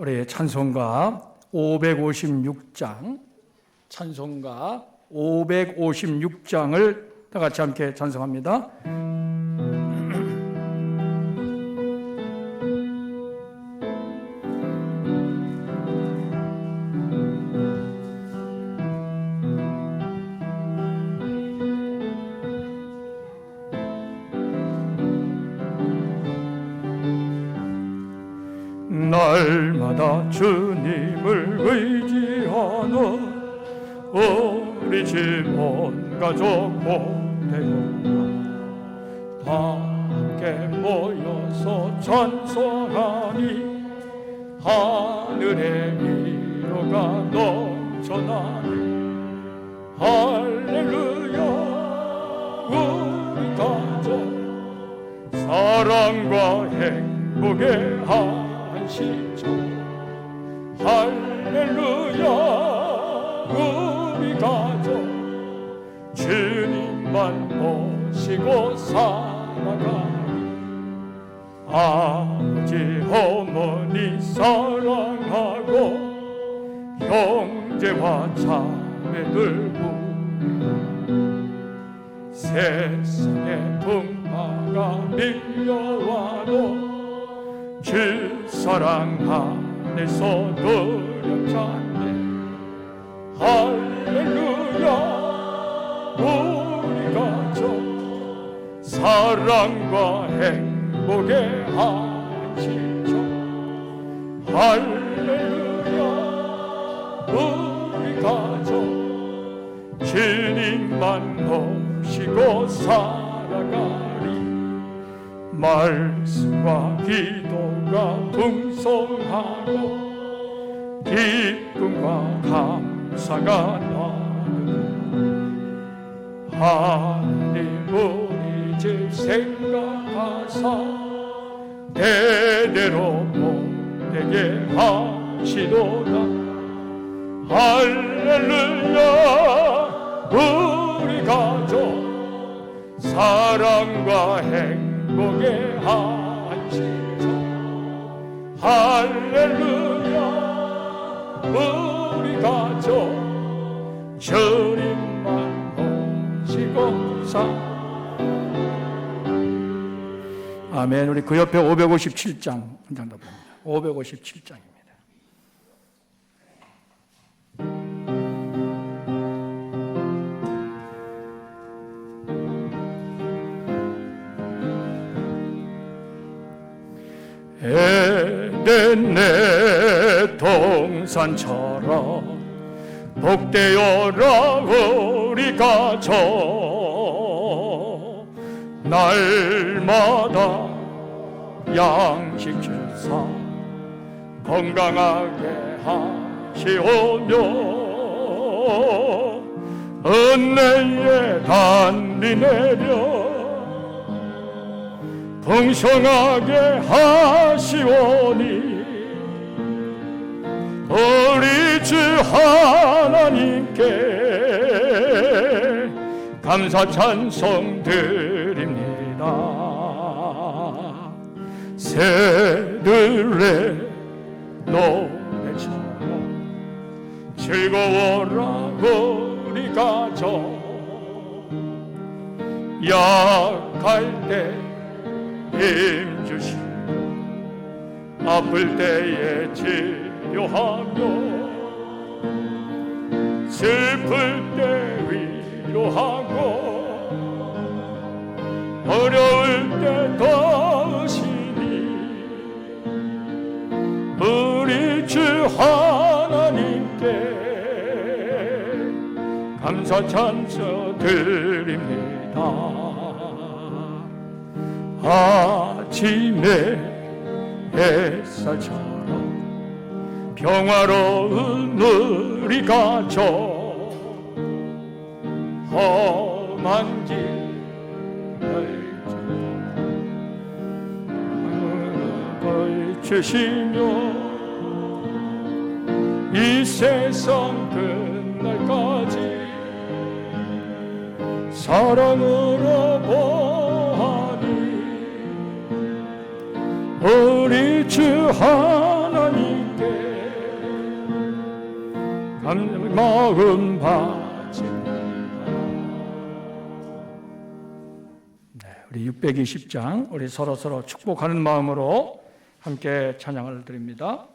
우리 찬송가 556장, 찬송가 556장을 다 같이 함께 찬송합니다. 날마다 주님을 의지하는 우리 집 온 가족 모두가 함께 모여서 찬송하니 하늘의 위로가 넘쳐나니 할렐루야. 우리 가족 사랑과 행복의 시죠. 할렐루야. 우리 가족 주님만 모시고 살아가니 아버지 어머니 사랑하고 형제와 자매들 부르며 세상의 풍파가 밀려와도 주 사랑 안에서 노력하네. 할렐루야. 우리 가족 사랑과 행복의 한시죠. 할렐루야. 우리 가족 주님만 모시고 살아가리. 말씀과 기도가 풍성하고 기쁨과 감사가 나누고 하나님 우리 집 생각하사 대대로 복되게 하시도다. 할렐루야. 우리 가족 사랑과 행복의 한시죠. 할렐루야. 우리 가족 주님만 모시고 아멘. 우리 그 옆에 557장 한 장 더 봅니다. 557장입니다. 에덴 내 동산처럼 복되어라. 우리 가족 날마다 양식 주사 건강하게 하시오며 은혜의 단비 내려 풍성하게 하시오니 우리 주 하나님께 감사 찬송 드립니다. 새들의 노래처럼 즐거워라. 우리 가족 약할 때 힘주시고 아플 때에 치료하며 슬플 때 위로하고 어려울 때 도우시니 우리 주 하나님께 감사 찬송 드립니다. 아침에 햇살처럼 평화로운 우리 가족 험한 길을 걸치시며 이 세상 끝날까지 사랑으로 보하니 우리 주 하나님께 마음 바칩니다. 네, 우리 620장 우리 서로 축복하는 마음으로 함께 찬양을 드립니다.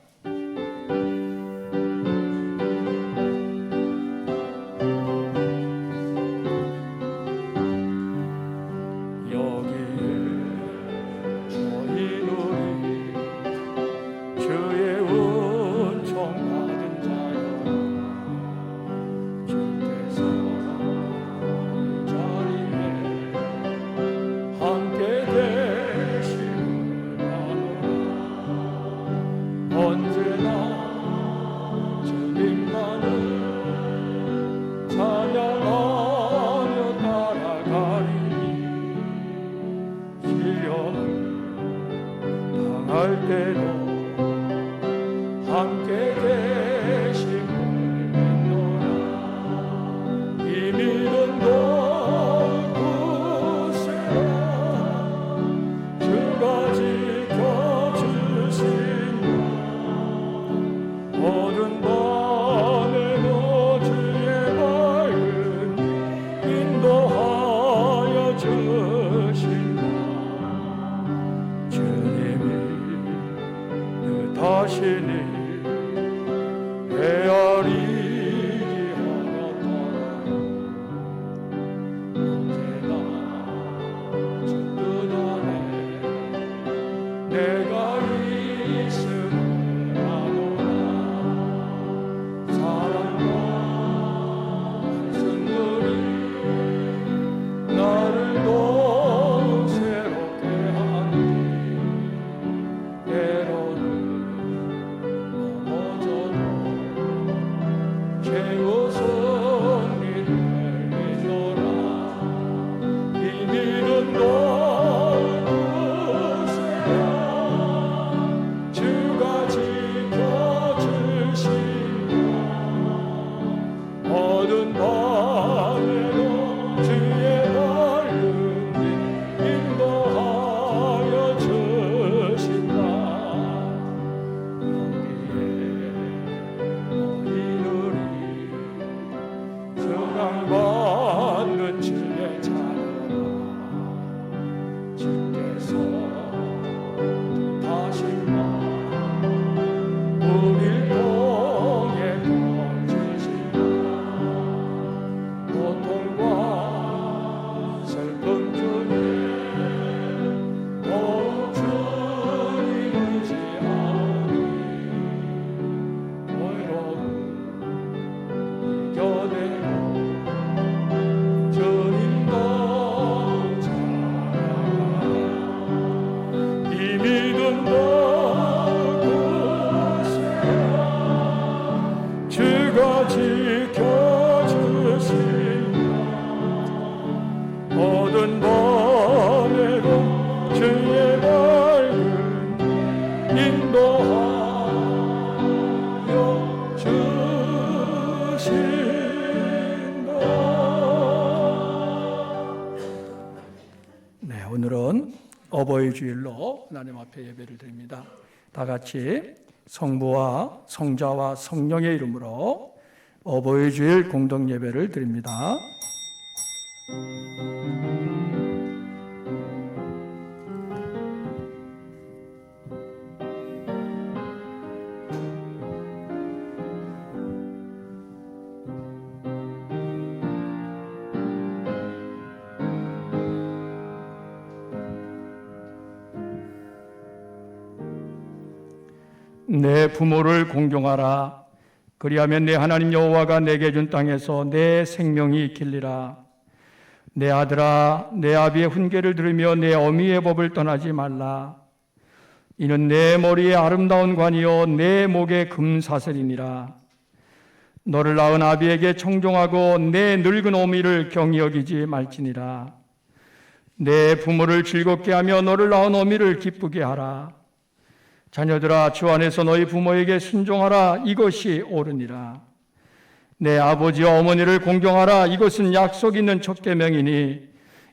오늘은 어버이 주일로 하나님 앞에 예배를 드립니다. 다 같이 성부와 성자와 성령의 이름으로 어버이 주일 공동 예배를 드립니다. 내 부모를 공경하라. 그리하면 내 하나님 여호와가 내게 준 땅에서 내 생명이 길리라. 내 아들아, 내 아비의 훈계를 들으며 내 어미의 법을 떠나지 말라. 이는 내 머리에 아름다운 관이요 내 목에 금사슬이니라. 너를 낳은 아비에게 청종하고 내 늙은 어미를 경히 여기지 말지니라. 내 부모를 즐겁게 하며 너를 낳은 어미를 기쁘게 하라. 자녀들아, 주 안에서 너희 부모에게 순종하라. 이것이 옳으니라. 내 아버지와 어머니를 공경하라. 이것은 약속 있는 첫 계명이니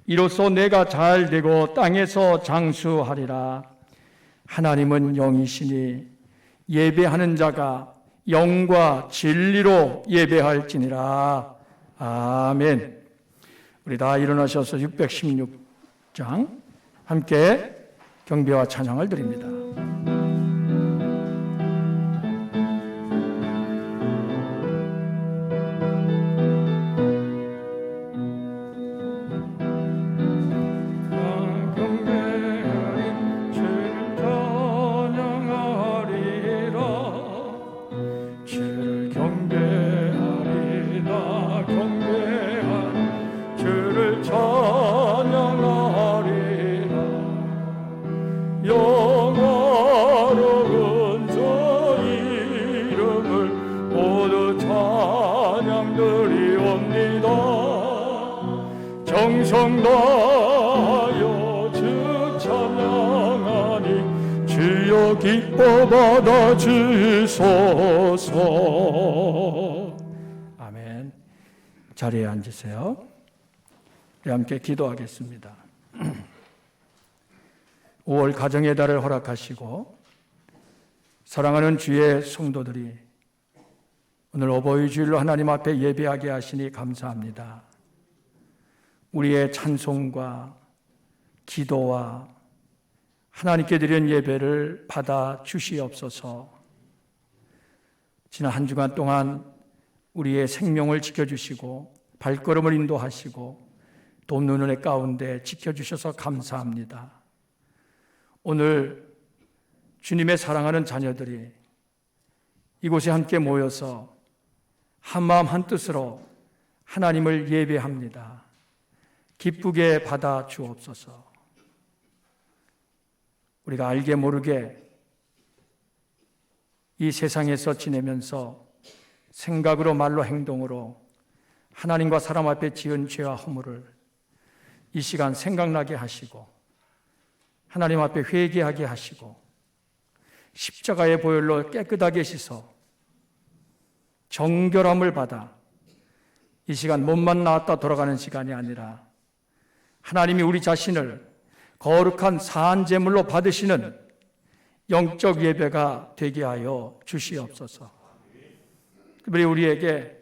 이로써 내가 잘 되고 땅에서 장수하리라. 하나님은 영이시니 예배하는 자가 영과 진리로 예배할지니라. 아멘. 우리 다 일어나셔서 616장 함께 경배와 찬양을 드립니다. 영화로운 저 이름을 모두 찬양드리옵니다. 정성 다하여 주 찬양하니 주여 기뻐 받아 주소서. 아멘. 자리에 앉으세요. 우리 함께 기도하겠습니다. 5월 가정의 달을 허락하시고 사랑하는 주의 성도들이 오늘 어버이 주일로 하나님 앞에 예배하게 하시니 감사합니다. 우리의 찬송과 기도와 하나님께 드린 예배를 받아 주시옵소서. 지난 한 주간 동안 우리의 생명을 지켜주시고 발걸음을 인도하시고 돕는 은혜 가운데 지켜주셔서 감사합니다. 오늘 주님의 사랑하는 자녀들이 이곳에 함께 모여서 한마음 한뜻으로 하나님을 예배합니다. 기쁘게 받아 주옵소서. 우리가 알게 모르게 이 세상에서 지내면서 생각으로 말로 행동으로 하나님과 사람 앞에 지은 죄와 허물을 이 시간 생각나게 하시고 하나님 앞에 회개하게 하시고 십자가의 보혈로 깨끗하게 씻어 정결함을 받아 이 시간 몸만 나왔다 돌아가는 시간이 아니라 하나님이 우리 자신을 거룩한 사한 제물로 받으시는 영적 예배가 되게 하여 주시옵소서. 특별히 우리에게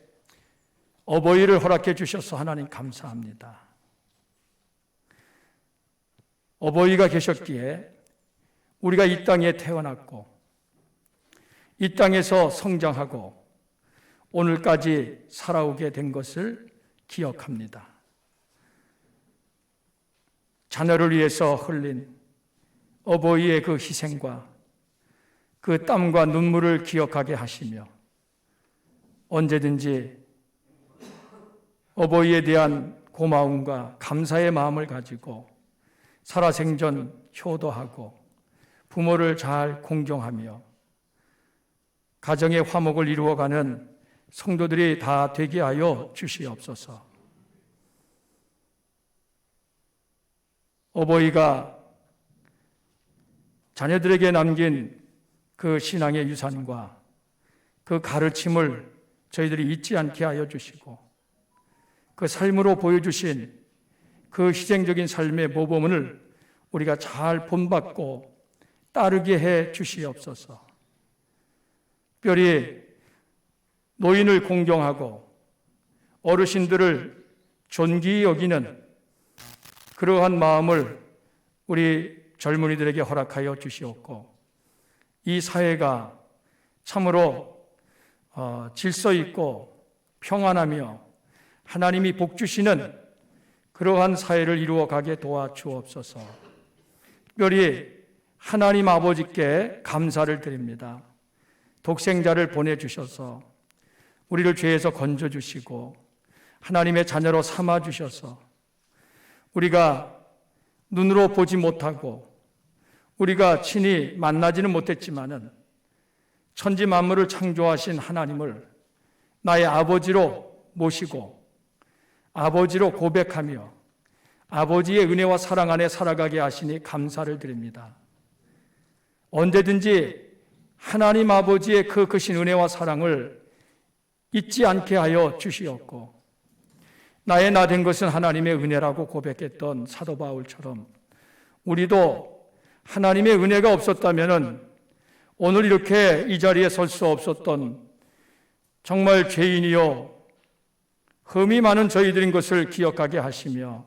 어버이를 허락해 주셔서 하나님 감사합니다. 어버이가 계셨기에 우리가 이 땅에 태어났고 이 땅에서 성장하고 오늘까지 살아오게 된 것을 기억합니다. 자녀를 위해서 흘린 어버이의 그 희생과 그 땀과 눈물을 기억하게 하시며 언제든지 어버이에 대한 고마움과 감사의 마음을 가지고 살아생전 효도하고 부모를 잘 공경하며 가정의 화목을 이루어가는 성도들이 다 되게 하여 주시옵소서. 어버이가 자녀들에게 남긴 그 신앙의 유산과 그 가르침을 저희들이 잊지 않게 하여 주시고 그 삶으로 보여주신 그 희생적인 삶의 모범을 우리가 잘 본받고 따르게 해 주시옵소서. 특별히 노인을 공경하고 어르신들을 존귀히 여기는 그러한 마음을 우리 젊은이들에게 허락하여 주시옵고 이 사회가 참으로 질서 있고 평안하며 하나님이 복 주시는 그러한 사회를 이루어가게 도와주옵소서. 특별히 하나님 아버지께 감사를 드립니다. 독생자를 보내주셔서 우리를 죄에서 건져주시고 하나님의 자녀로 삼아주셔서 우리가 눈으로 보지 못하고 우리가 친히 만나지는 못했지만은 천지 만물을 창조하신 하나님을 나의 아버지로 모시고 아버지로 고백하며 아버지의 은혜와 사랑 안에 살아가게 하시니 감사를 드립니다. 언제든지 하나님 아버지의 그 크신 은혜와 사랑을 잊지 않게 하여 주시옵고 나의 나 된 것은 하나님의 은혜라고 고백했던 사도 바울처럼 우리도 하나님의 은혜가 없었다면 오늘 이렇게 이 자리에 설 수 없었던 정말 죄인이요 흠이 많은 저희들인 것을 기억하게 하시며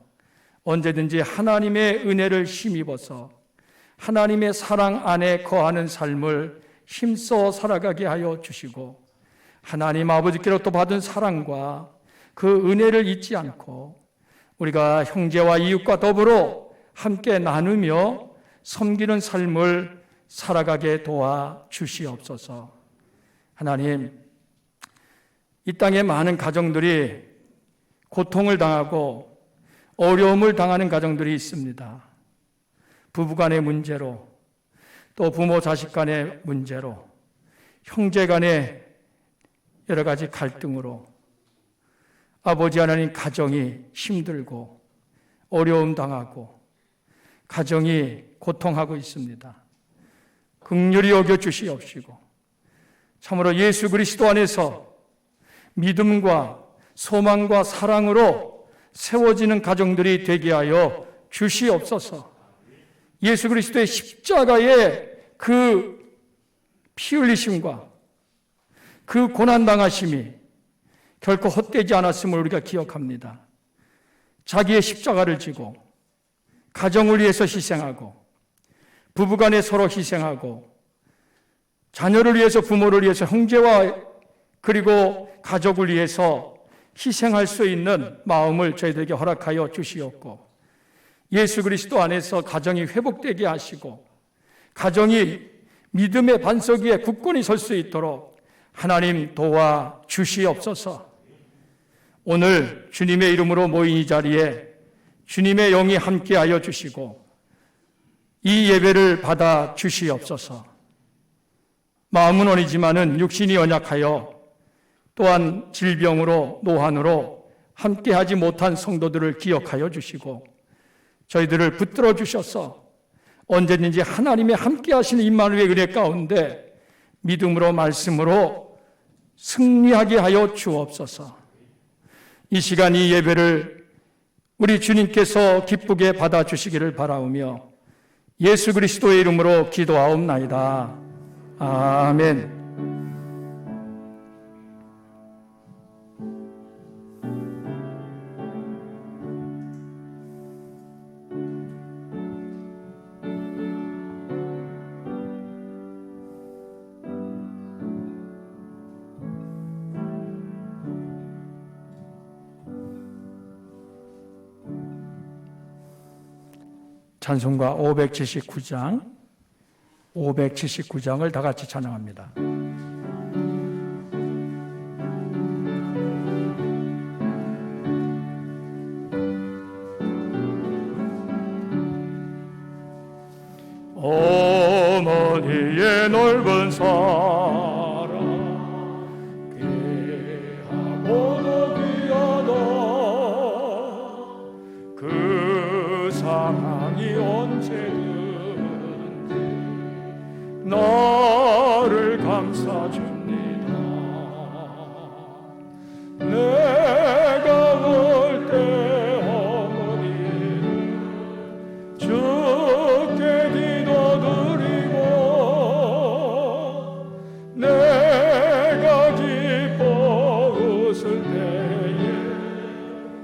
언제든지 하나님의 은혜를 힘입어서 하나님의 사랑 안에 거하는 삶을 힘써 살아가게 하여 주시고 하나님 아버지께로부터 받은 사랑과 그 은혜를 잊지 않고 우리가 형제와 이웃과 더불어 함께 나누며 섬기는 삶을 살아가게 도와 주시옵소서. 하나님, 이 땅에 많은 가정들이 고통을 당하고 어려움을 당하는 가정들이 있습니다. 부부간의 문제로, 또 부모 자식 간의 문제로, 형제 간의 여러 가지 갈등으로 아버지 하나님 가정이 힘들고 어려움 당하고 가정이 고통하고 있습니다. 긍휼히 여겨 주시옵시고 참으로 예수 그리스도 안에서 믿음과 소망과 사랑으로 세워지는 가정들이 되게 하여 주시옵소서. 예수 그리스도의 십자가의 그 피 흘리심과 그 고난당하심이 결코 헛되지 않았음을 우리가 기억합니다. 자기의 십자가를 지고 가정을 위해서 희생하고 부부간에 서로 희생하고 자녀를 위해서 부모를 위해서 형제와 그리고 가족을 위해서 희생할 수 있는 마음을 저희들에게 허락하여 주시옵고 예수 그리스도 안에서 가정이 회복되게 하시고 가정이 믿음의 반석 위에 굳건히 설 수 있도록 하나님 도와 주시옵소서. 오늘 주님의 이름으로 모인 이 자리에 주님의 영이 함께하여 주시고 이 예배를 받아 주시옵소서. 마음은 어리지만은 육신이 연약하여 또한 질병으로 노환으로 함께하지 못한 성도들을 기억하여 주시고 저희들을 붙들어 주셔서 언제든지 하나님의 함께하시는 임마누엘 은혜 가운데 믿음으로 말씀으로 승리하게 하여 주옵소서. 이 시간 이 예배를 우리 주님께서 기쁘게 받아주시기를 바라오며 예수 그리스도의 이름으로 기도하옵나이다. 아멘. 찬송가 579장을 다 같이 찬양합니다. 어머니의 넓은 사랑 귀하고도 귀하다 그 사랑이 언제든지 나를 감싸줍니다. 내가 올 때 어머니는 주께 기도드리고 내가 기뻐 웃을 때에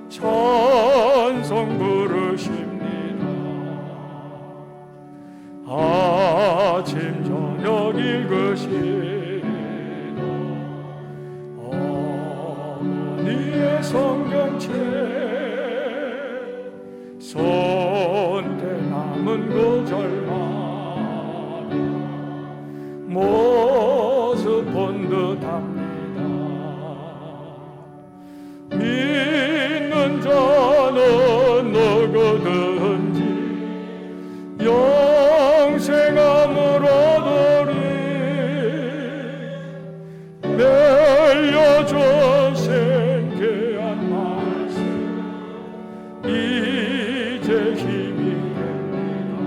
찬송 부르십니다. 아침 저녁 읽으시는 어머니의 성경책 손때 남은 구절마다 모습 본 듯합니다. 믿는 자는 누구든지 영생함을 얻으리. 내려줘 생계한 말씀 이제 힘이 됩니다.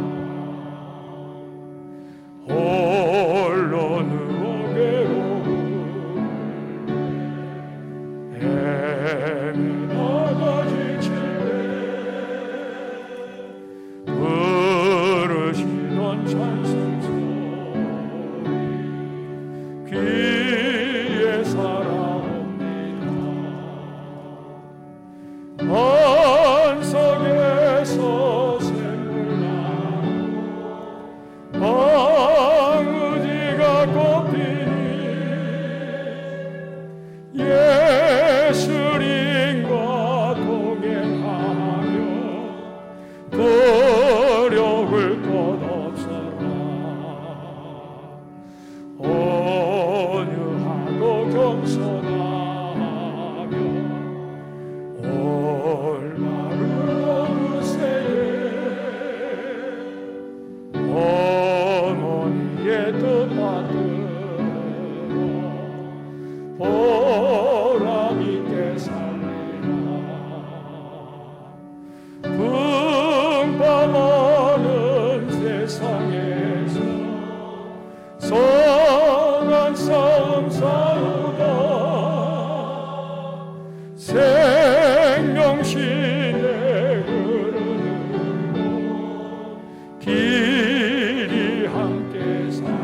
홀로 누워 괴로운 헤매다가 지칠 때 부르시던 찬송 소리 귀에 살아 감사하다 생명신의 흐르는 길이 함께 살리라.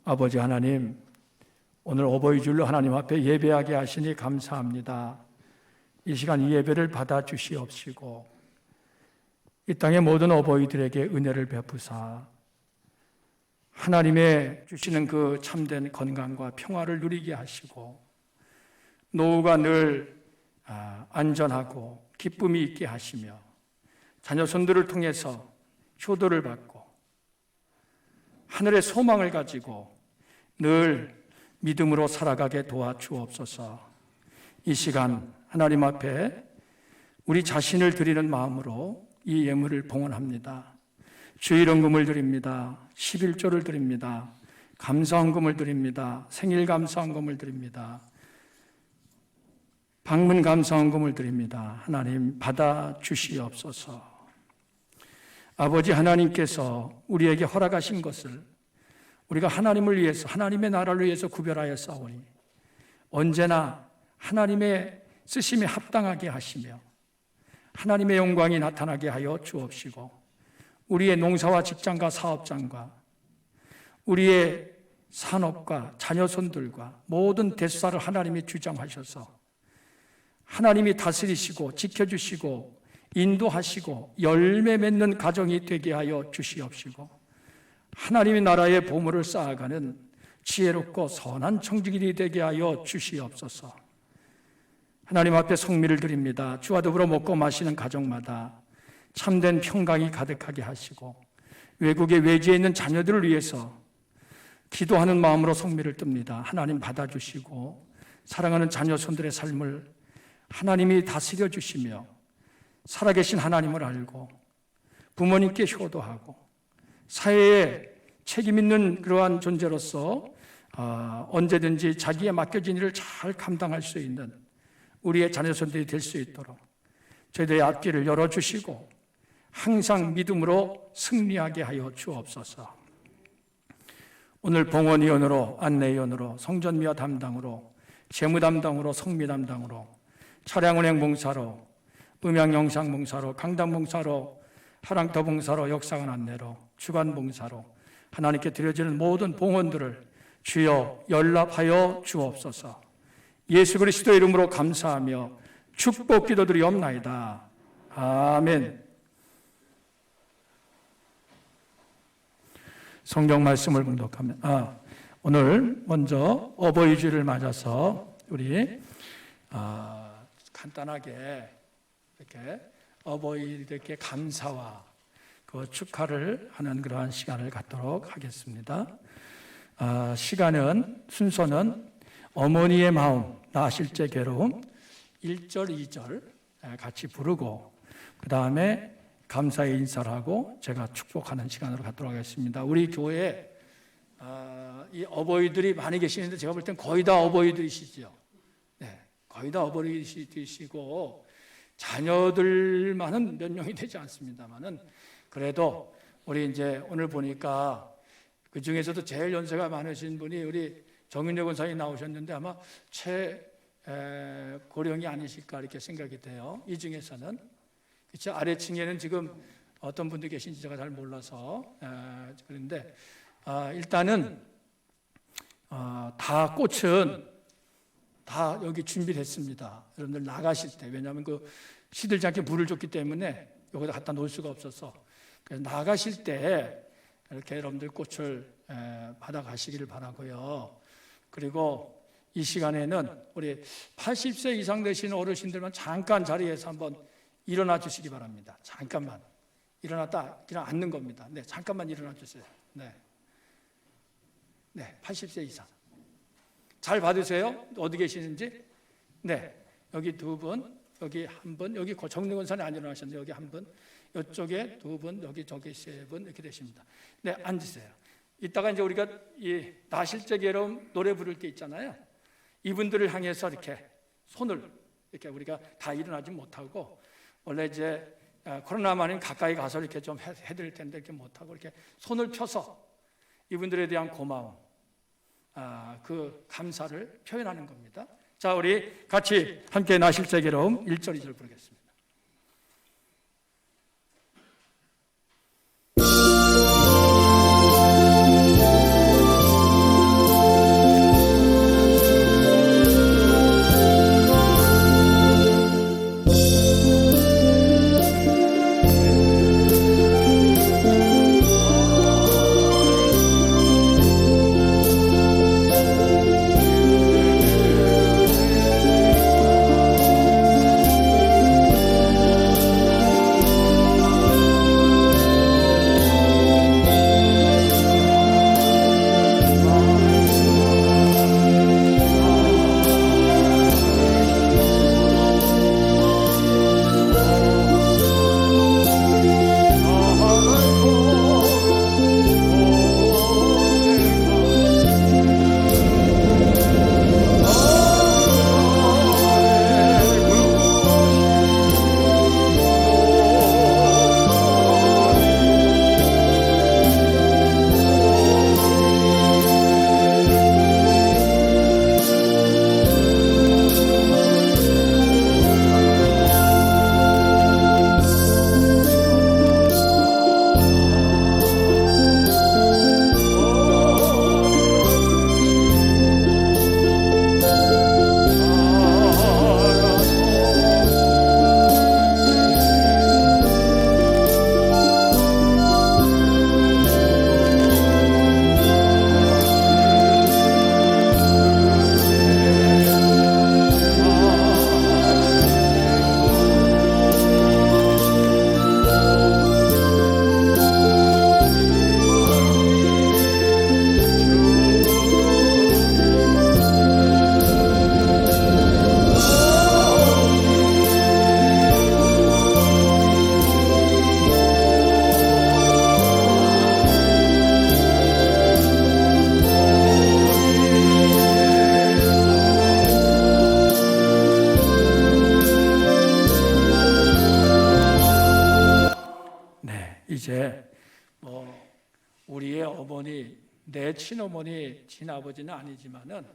아버지 하나님, 오늘 어버이주일로 하나님 앞에 예배하게 하시니 감사합니다. 이 시간 이 예배를 받아 주시옵시고 이 땅의 모든 어버이들에게 은혜를 베푸사 하나님의 주시는 그 참된 건강과 평화를 누리게 하시고 노후가 늘 안전하고 기쁨이 있게 하시며 자녀손들을 통해서 효도를 받고 하늘의 소망을 가지고 늘 믿음으로 살아가게 도와주옵소서. 이 시간 하나님 앞에 우리 자신을 드리는 마음으로 이 예물을 봉헌합니다. 주일헌금을 드립니다. 11조를 드립니다. 감사헌금을 드립니다. 생일 감사헌금을 드립니다. 방문 감사헌금을 드립니다. 하나님 받아 주시옵소서. 아버지 하나님께서 우리에게 허락하신 것을 우리가 하나님을 위해서 하나님의 나라를 위해서 구별하여 싸우니 언제나 하나님의 쓰심에 합당하게 하시며 하나님의 영광이 나타나게 하여 주옵시고 우리의 농사와 직장과 사업장과 우리의 산업과 자녀손들과 모든 대수사를 하나님이 주장하셔서 하나님이 다스리시고 지켜주시고 인도하시고 열매 맺는 가정이 되게 하여 주시옵시고 하나님의 나라의 보물을 쌓아가는 지혜롭고 선한 청지기들이 되게 하여 주시옵소서. 하나님 앞에 성미를 드립니다. 주와 더불어 먹고 마시는 가정마다 참된 평강이 가득하게 하시고 외국에 외지에 있는 자녀들을 위해서 기도하는 마음으로 성미를 뜹니다. 하나님 받아주시고 사랑하는 자녀손들의 삶을 하나님이 다스려 주시며 살아계신 하나님을 알고 부모님께 효도하고 사회에 책임 있는 그러한 존재로서 언제든지 자기에 맡겨진 일을 잘 감당할 수 있는 우리의 자녀손들이 될 수 있도록 저희들의 앞길을 열어주시고 항상 믿음으로 승리하게 하여 주옵소서. 오늘 봉헌위원으로 안내위원으로 성전미화 담당으로 재무 담당으로 성미 담당으로 차량운행 봉사로 음향영상 봉사로 강단 봉사로 하랑터 봉사로 역사관 안내로 주간 봉사로 하나님께 드려지는 모든 봉헌들을 주여 연락하여 주옵소서. 예수 그리스도의 이름으로 감사하며 축복 기도드리옵나이다. 아멘. 성경 말씀을 봉독하면 오늘 먼저 어버이주일을 맞아서 우리 간단하게 이렇게 어버이들께 감사와 그 축하를 하는 그러한 시간을 갖도록 하겠습니다. 순서는 어머니의 마음, 낳으실 때 괴로움 1절, 2절 같이 부르고 그 다음에 감사의 인사를 하고 제가 축복하는 시간으로 갖도록 하겠습니다. 우리 교회에 이 어버이들이 많이 계시는데 제가 볼 땐 거의 다 어버이들이시죠. 네, 거의 다 어버이들이시고 자녀들만은 몇 명이 되지 않습니다만은 그래도 우리 이제 오늘 보니까 그 중에서도 제일 연세가 많으신 분이 우리 정윤여 권사님 나오셨는데 아마 최고령이 아니실까 이렇게 생각이 돼요. 이 중에서는 그렇죠. 아래층에는 지금 어떤 분들 계신지 제가 잘 몰라서 그런데 일단은 다 꽃은 다 여기 준비됐습니다. 여러분들 나가실 때 왜냐하면 그 시들지 않게 물을 줬기 때문에 여기다 갖다 놓을 수가 없어서 그래서 나가실 때 이렇게 여러분들 꽃을 받아가시기를 바라고요. 그리고 이 시간에는 우리 80세 이상 되시는 어르신들만 잠깐 자리에서 한번 일어나 주시기 바랍니다. 잠깐만. 일어났다 그냥 앉는 겁니다. 네, 잠깐만 일어나 주세요. 네. 네, 80세 이상. 잘 받으세요? 어디 계시는지? 네. 여기 두 분, 여기 한 분, 여기 정릉원산에 안 일어나셨는데 여기 한 분, 이쪽에 두 분, 여기 저기 세 분 이렇게 되십니다. 네, 앉으세요. 이따가 이제 우리가 이 나실제계로 노래 부를 게 있잖아요. 이분들을 향해서 이렇게 손을 이렇게 우리가 다 일어나지 못하고 원래 이제 코로나만은 가까이 가서 이렇게 좀 해드릴 텐데 이렇게 못하고 이렇게 손을 펴서 이분들에 대한 고마움, 그 감사를 표현하는 겁니다. 자, 우리 같이 함께 나실제계로 1절 2절 부르겠습니다. 이제 우리의 어머니, 내 친어머니, 친아버지는 아니지만은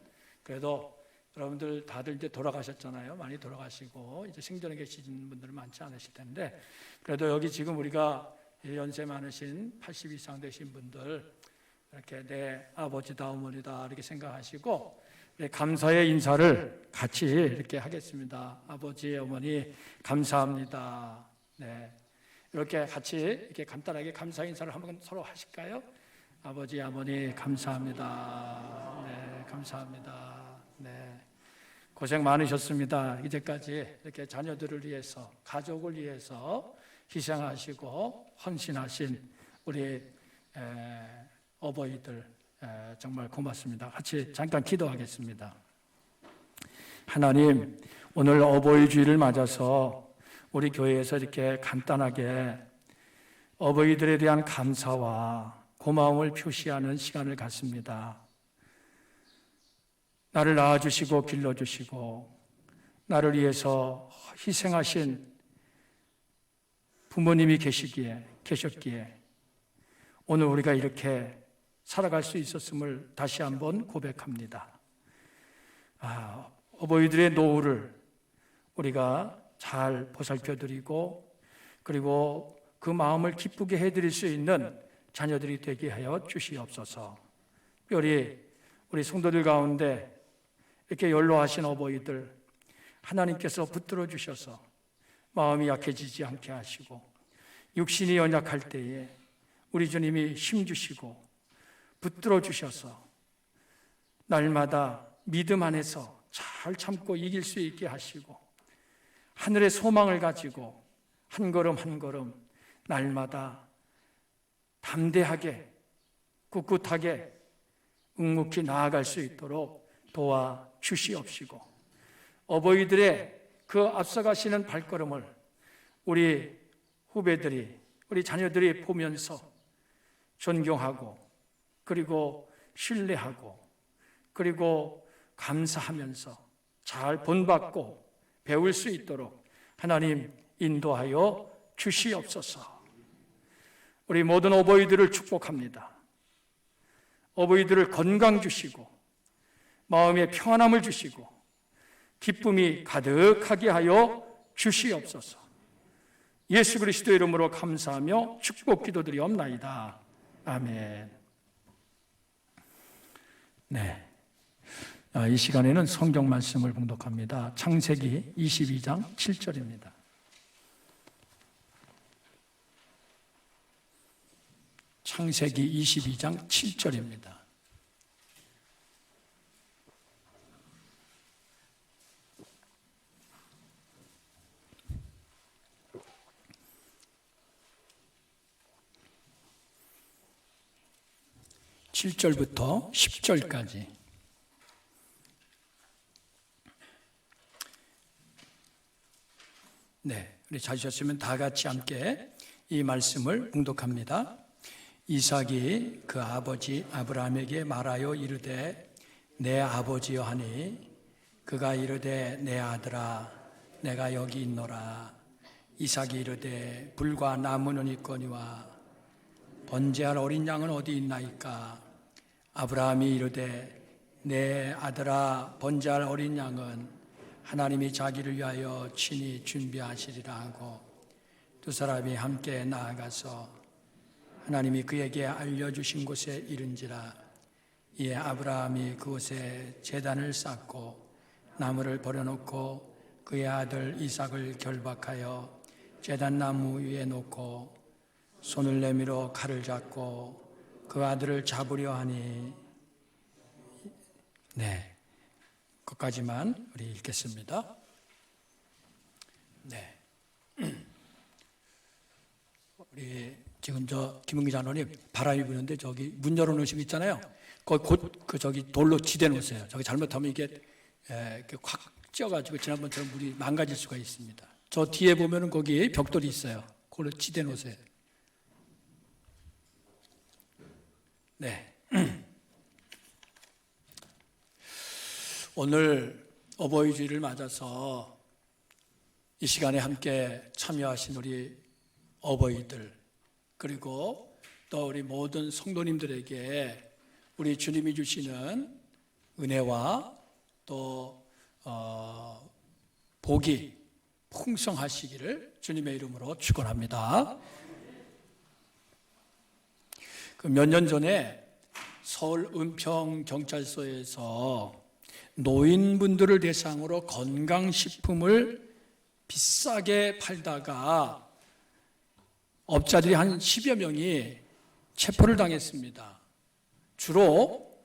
그래도 여러분들 다들 이제 돌아가셨잖아요. 많이 돌아가시고 이제 생전에 계시는 분들은 많지 않으실 텐데 그래도 여기 지금 우리가 연세 많으신 80 이상 되신 분들 이렇게 내 아버지다 어머니다 이렇게 생각하시고 감사의 인사를 같이 이렇게 하겠습니다. 아버지 어머니 감사합니다. 네. 이렇게 같이 이렇게 간단하게 감사 인사를 한번 서로 하실까요? 아버지, 어머니 감사합니다. 네, 감사합니다. 네, 고생 많으셨습니다. 이제까지 이렇게 자녀들을 위해서, 가족을 위해서 희생하시고 헌신하신 우리 어버이들 정말 고맙습니다. 같이 잠깐 기도하겠습니다. 하나님, 오늘 어버이 주일을 맞아서 우리 교회에서 이렇게 간단하게 어버이들에 대한 감사와 고마움을 표시하는 시간을 갖습니다. 나를 낳아주시고 길러주시고 나를 위해서 희생하신 부모님이 계셨기에 오늘 우리가 이렇게 살아갈 수 있었음을 다시 한번 고백합니다. 어버이들의 노후를 우리가 잘 보살펴드리고 그리고 그 마음을 기쁘게 해드릴 수 있는 자녀들이 되게 하여 주시옵소서. 특별히 우리 성도들 가운데 이렇게 연로하신 어버이들 하나님께서 붙들어 주셔서 마음이 약해지지 않게 하시고 육신이 연약할 때에 우리 주님이 힘주시고 붙들어 주셔서 날마다 믿음 안에서 잘 참고 이길 수 있게 하시고 하늘의 소망을 가지고 한 걸음 한 걸음 날마다 담대하게 꿋꿋하게 묵묵히 나아갈 수 있도록 도와주시옵시고, 어버이들의 그 앞서가시는 발걸음을 우리 후배들이, 우리 자녀들이 보면서 존경하고, 그리고 신뢰하고, 그리고 감사하면서 잘 본받고 배울 수 있도록 하나님 인도하여 주시옵소서. 우리 모든 어버이들을 축복합니다. 어버이들을 건강 주시고 마음에 평안함을 주시고 기쁨이 가득하게 하여 주시옵소서. 예수 그리스도 이름으로 감사하며 축복 기도드리옵나이다. 아멘. 네, 이 시간에는 성경 말씀을 봉독합니다. 창세기 22장 7절입니다. 창세기 22장 7절입니다. (7절부터) (10절까지) 네, 우리 찾으셨으면 다 같이 함께 이 말씀을 봉독합니다. 이삭이 그 아버지 아브라함에게 말하여 이르되 내 아버지여 하니 그가 이르되 내 아들아 내가 여기 있노라. 이삭이 이르되 불과 나무는 있거니와 번제할 어린 양은 어디 있나이까. 아브라함이 이르되 내 아들아 번제할 어린 양은 하나님이 자기를 위하여 친히 준비하시리라 하고 두 사람이 함께 나아가서 하나님이 그에게 알려주신 곳에 이른지라. 이에 아브라함이 그곳에 제단을 쌓고 나무를 버려놓고 그의 아들 이삭을 결박하여 제단나무 위에 놓고 손을 내밀어 칼을 잡고 그 아들을 잡으려 하니. 네, 거기까지만 우리 읽겠습니다. 네, 우리 지금 김은기 장로님 바람이 부는데 저기 문 열어놓으신 거 있잖아요. 거기 곧 저기 돌로 지대 놓으세요. 저기 잘못하면 이게 확 쪄가지고 지난번처럼 물이 망가질 수가 있습니다. 저 뒤에 보면은 거기 벽돌이 있어요. 그걸로 지대 놓으세요. 네. 오늘 어버이 주일을 맞아서 이 시간에 함께 참여하신 우리 어버이들, 그리고 또 우리 모든 성도님들에게 우리 주님이 주시는 은혜와 또 복이 풍성하시기를 주님의 이름으로 축원합니다. 몇 년 전에 서울 은평 경찰서에서 노인분들을 대상으로 건강식품을 비싸게 팔다가 업자들이 한 10여 명이 체포를 당했습니다. 주로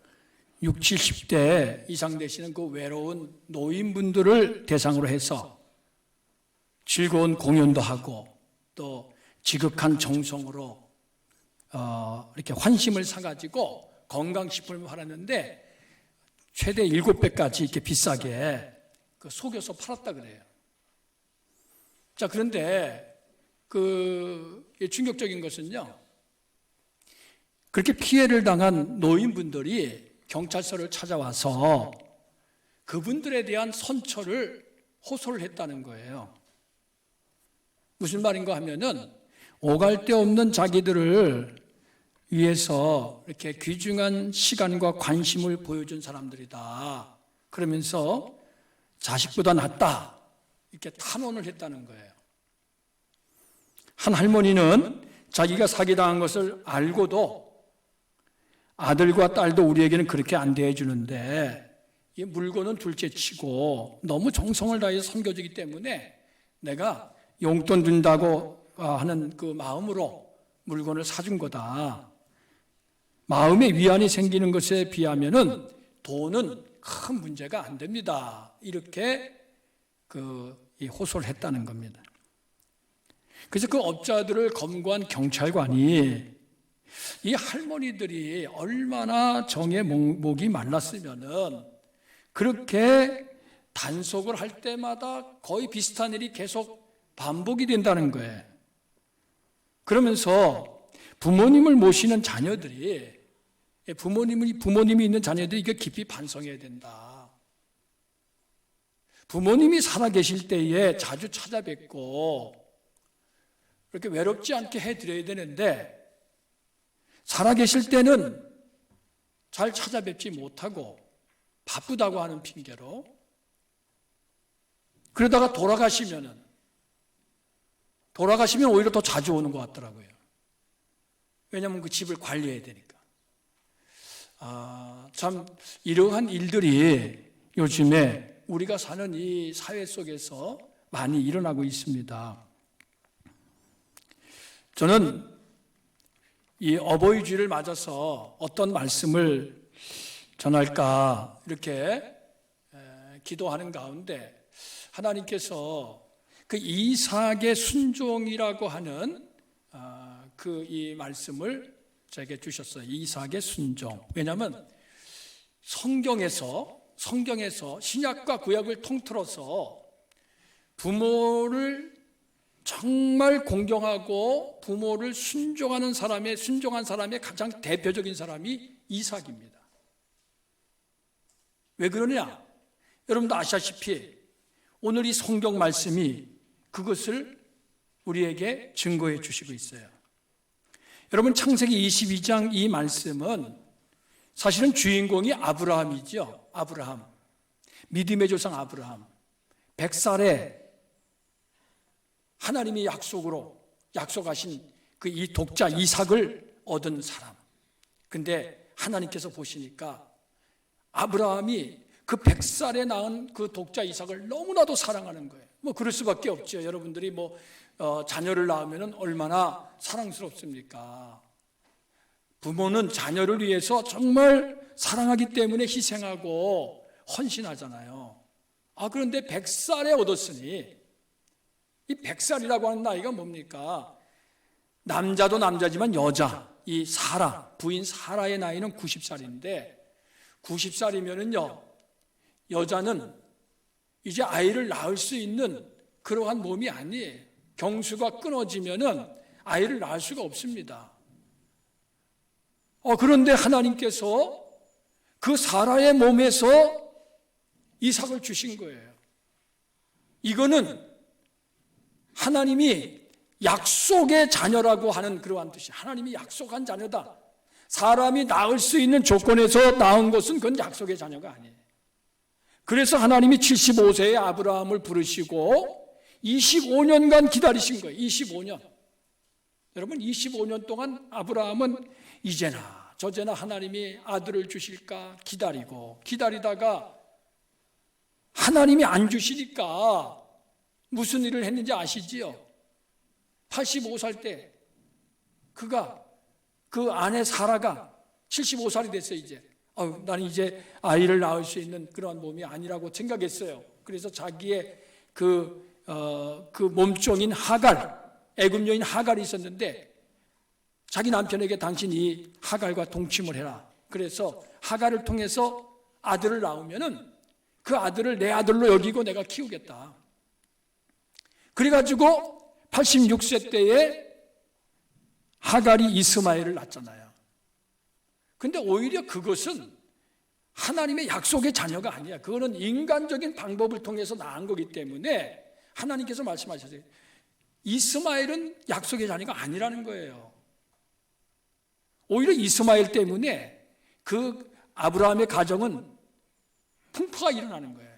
60, 70대 이상 되시는 그 외로운 노인분들을 대상으로 해서 즐거운 공연도 하고 또 지극한 정성으로 이렇게 환심을 사가지고 건강식품을 팔았는데 최대 7배까지 이렇게 비싸게 속여서 팔았다 그래요. 자, 그런데 충격적인 것은요, 그렇게 피해를 당한 노인분들이 경찰서를 찾아와서 그분들에 대한 선처를 호소를 했다는 거예요. 무슨 말인가 하면은 오갈 데 없는 자기들을 위해서 이렇게 귀중한 시간과 관심을 보여준 사람들이다. 그러면서 자식보다 낫다. 이렇게 탄원을 했다는 거예요. 한 할머니는 자기가 사기당한 것을 알고도 아들과 딸도 우리에게는 그렇게 안 대해주는데 이 물건은 둘째치고 너무 정성을 다해서 섬겨주기 때문에 내가 용돈 준다고 하는 그 마음으로 물건을 사준 거다. 마음의 위안이 생기는 것에 비하면은 돈은 큰 문제가 안 됩니다. 이렇게 이 호소를 했다는 겁니다. 그래서 그 업자들을 검거한 경찰관이 이 할머니들이 얼마나 정의 목이 말랐으면은 그렇게 단속을 할 때마다 거의 비슷한 일이 계속 반복이 된다는 거예요. 그러면서 부모님을 모시는 자녀들이 부모님이 있는 자녀들이 이거 깊이 반성해야 된다. 부모님이 살아계실 때에 자주 찾아뵙고 이렇게 외롭지 않게 해드려야 되는데 살아계실 때는 잘 찾아뵙지 못하고 바쁘다고 하는 핑계로 그러다가 돌아가시면 오히려 더 자주 오는 것 같더라고요. 왜냐하면 그 집을 관리해야 되니까. 참 이러한 일들이 요즘에 우리가 사는 이 사회 속에서 많이 일어나고 있습니다. 저는 이 어버이 주일을 맞아서 어떤 말씀을 전할까 이렇게 기도하는 가운데 하나님께서 그 이삭의 순종이라고 하는 그 이 말씀을 제게 주셨어요. 이삭의 순종. 왜냐하면 성경에서 신약과 구약을 통틀어서 부모를 정말 공경하고 부모를 순종한 사람의 가장 대표적인 사람이 이삭입니다. 왜 그러냐? 여러분도 아시다시피 오늘 이 성경 말씀이 그것을 우리에게 증거해 주시고 있어요. 여러분 창세기 22장 이 말씀은 사실은 주인공이 아브라함이죠. 아브라함. 믿음의 조상 아브라함. 100살에 하나님이 약속하신 그 이 독자 이삭을 얻은 사람. 근데 하나님께서 보시니까 아브라함이 그 100살에 낳은 그 독자 이삭을 너무나도 사랑하는 거예요. 뭐 그럴 수밖에 없죠. 여러분들이 자녀를 낳으면 얼마나 사랑스럽습니까? 부모는 자녀를 위해서 정말 사랑하기 때문에 희생하고 헌신하잖아요. 그런데 100살에 얻었으니 이 100살이라고 하는 나이가 뭡니까? 남자도 남자지만 여자, 이 사라, 부인 사라의 나이는 90살인데 90살이면은요, 여자는 이제 아이를 낳을 수 있는 그러한 몸이 아니에요. 경수가 끊어지면은 아이를 낳을 수가 없습니다. 그런데 하나님께서 그 사라의 몸에서 이삭을 주신 거예요. 이거는 하나님이 약속의 자녀라고 하는 그러한 뜻이, 하나님이 약속한 자녀다. 사람이 낳을 수 있는 조건에서 낳은 것은 그건 약속의 자녀가 아니에요. 그래서 하나님이 75세에 아브라함을 부르시고 25년간 기다리신 거예요. 25년. 여러분 25년 동안 아브라함은 이제나 저제나 하나님이 아들을 주실까 기다리다가 하나님이 안 주시니까 무슨 일을 했는지 아시지요? 85살 때 그가 그 아내 사라가 75살이 됐어요. 이제 나는 이제 아이를 낳을 수 있는 그런 몸이 아니라고 생각했어요. 그래서 자기의 그 몸종인 하갈, 애굽 여인 하갈이 있었는데 자기 남편에게 당신이 하갈과 동침을 해라. 그래서 하갈을 통해서 아들을 낳으면은 그 아들을 내 아들로 여기고 내가 키우겠다. 그래가지고 86세 때에 하갈이 이스마엘을 낳잖아요. 근데 오히려 그것은 하나님의 약속의 자녀가 아니야. 그거는 인간적인 방법을 통해서 낳은 거기 때문에 하나님께서 말씀하셨어요. 이스마엘은 약속의 자녀가 아니라는 거예요. 오히려 이스마엘 때문에 그 아브라함의 가정은 풍파가 일어나는 거예요.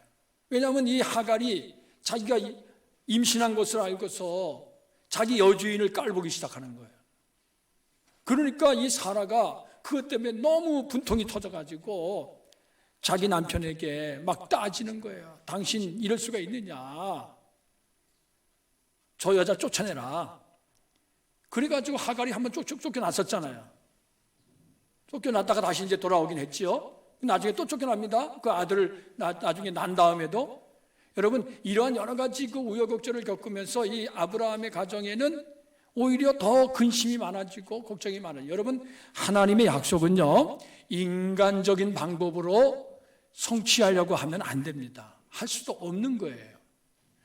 왜냐하면 이 하갈이 자기가 임신한 것을 알고서 자기 여주인을 깔보기 시작하는 거예요. 그러니까 이 사라가 그것 때문에 너무 분통이 터져가지고 자기 남편에게 막 따지는 거예요. 당신 이럴 수가 있느냐? 저 여자 쫓아내라. 그래가지고 하갈이 한번 쫓겨났었잖아요. 쫓겨났다가 다시 이제 돌아오긴 했지요. 나중에 또 쫓겨납니다. 그 아들을 나중에 난 다음에도. 여러분, 이러한 여러 가지 그 우여곡절을 겪으면서 이 아브라함의 가정에는 오히려 더 근심이 많아지고 걱정이 많아요. 여러분, 하나님의 약속은요, 인간적인 방법으로 성취하려고 하면 안 됩니다. 할 수도 없는 거예요.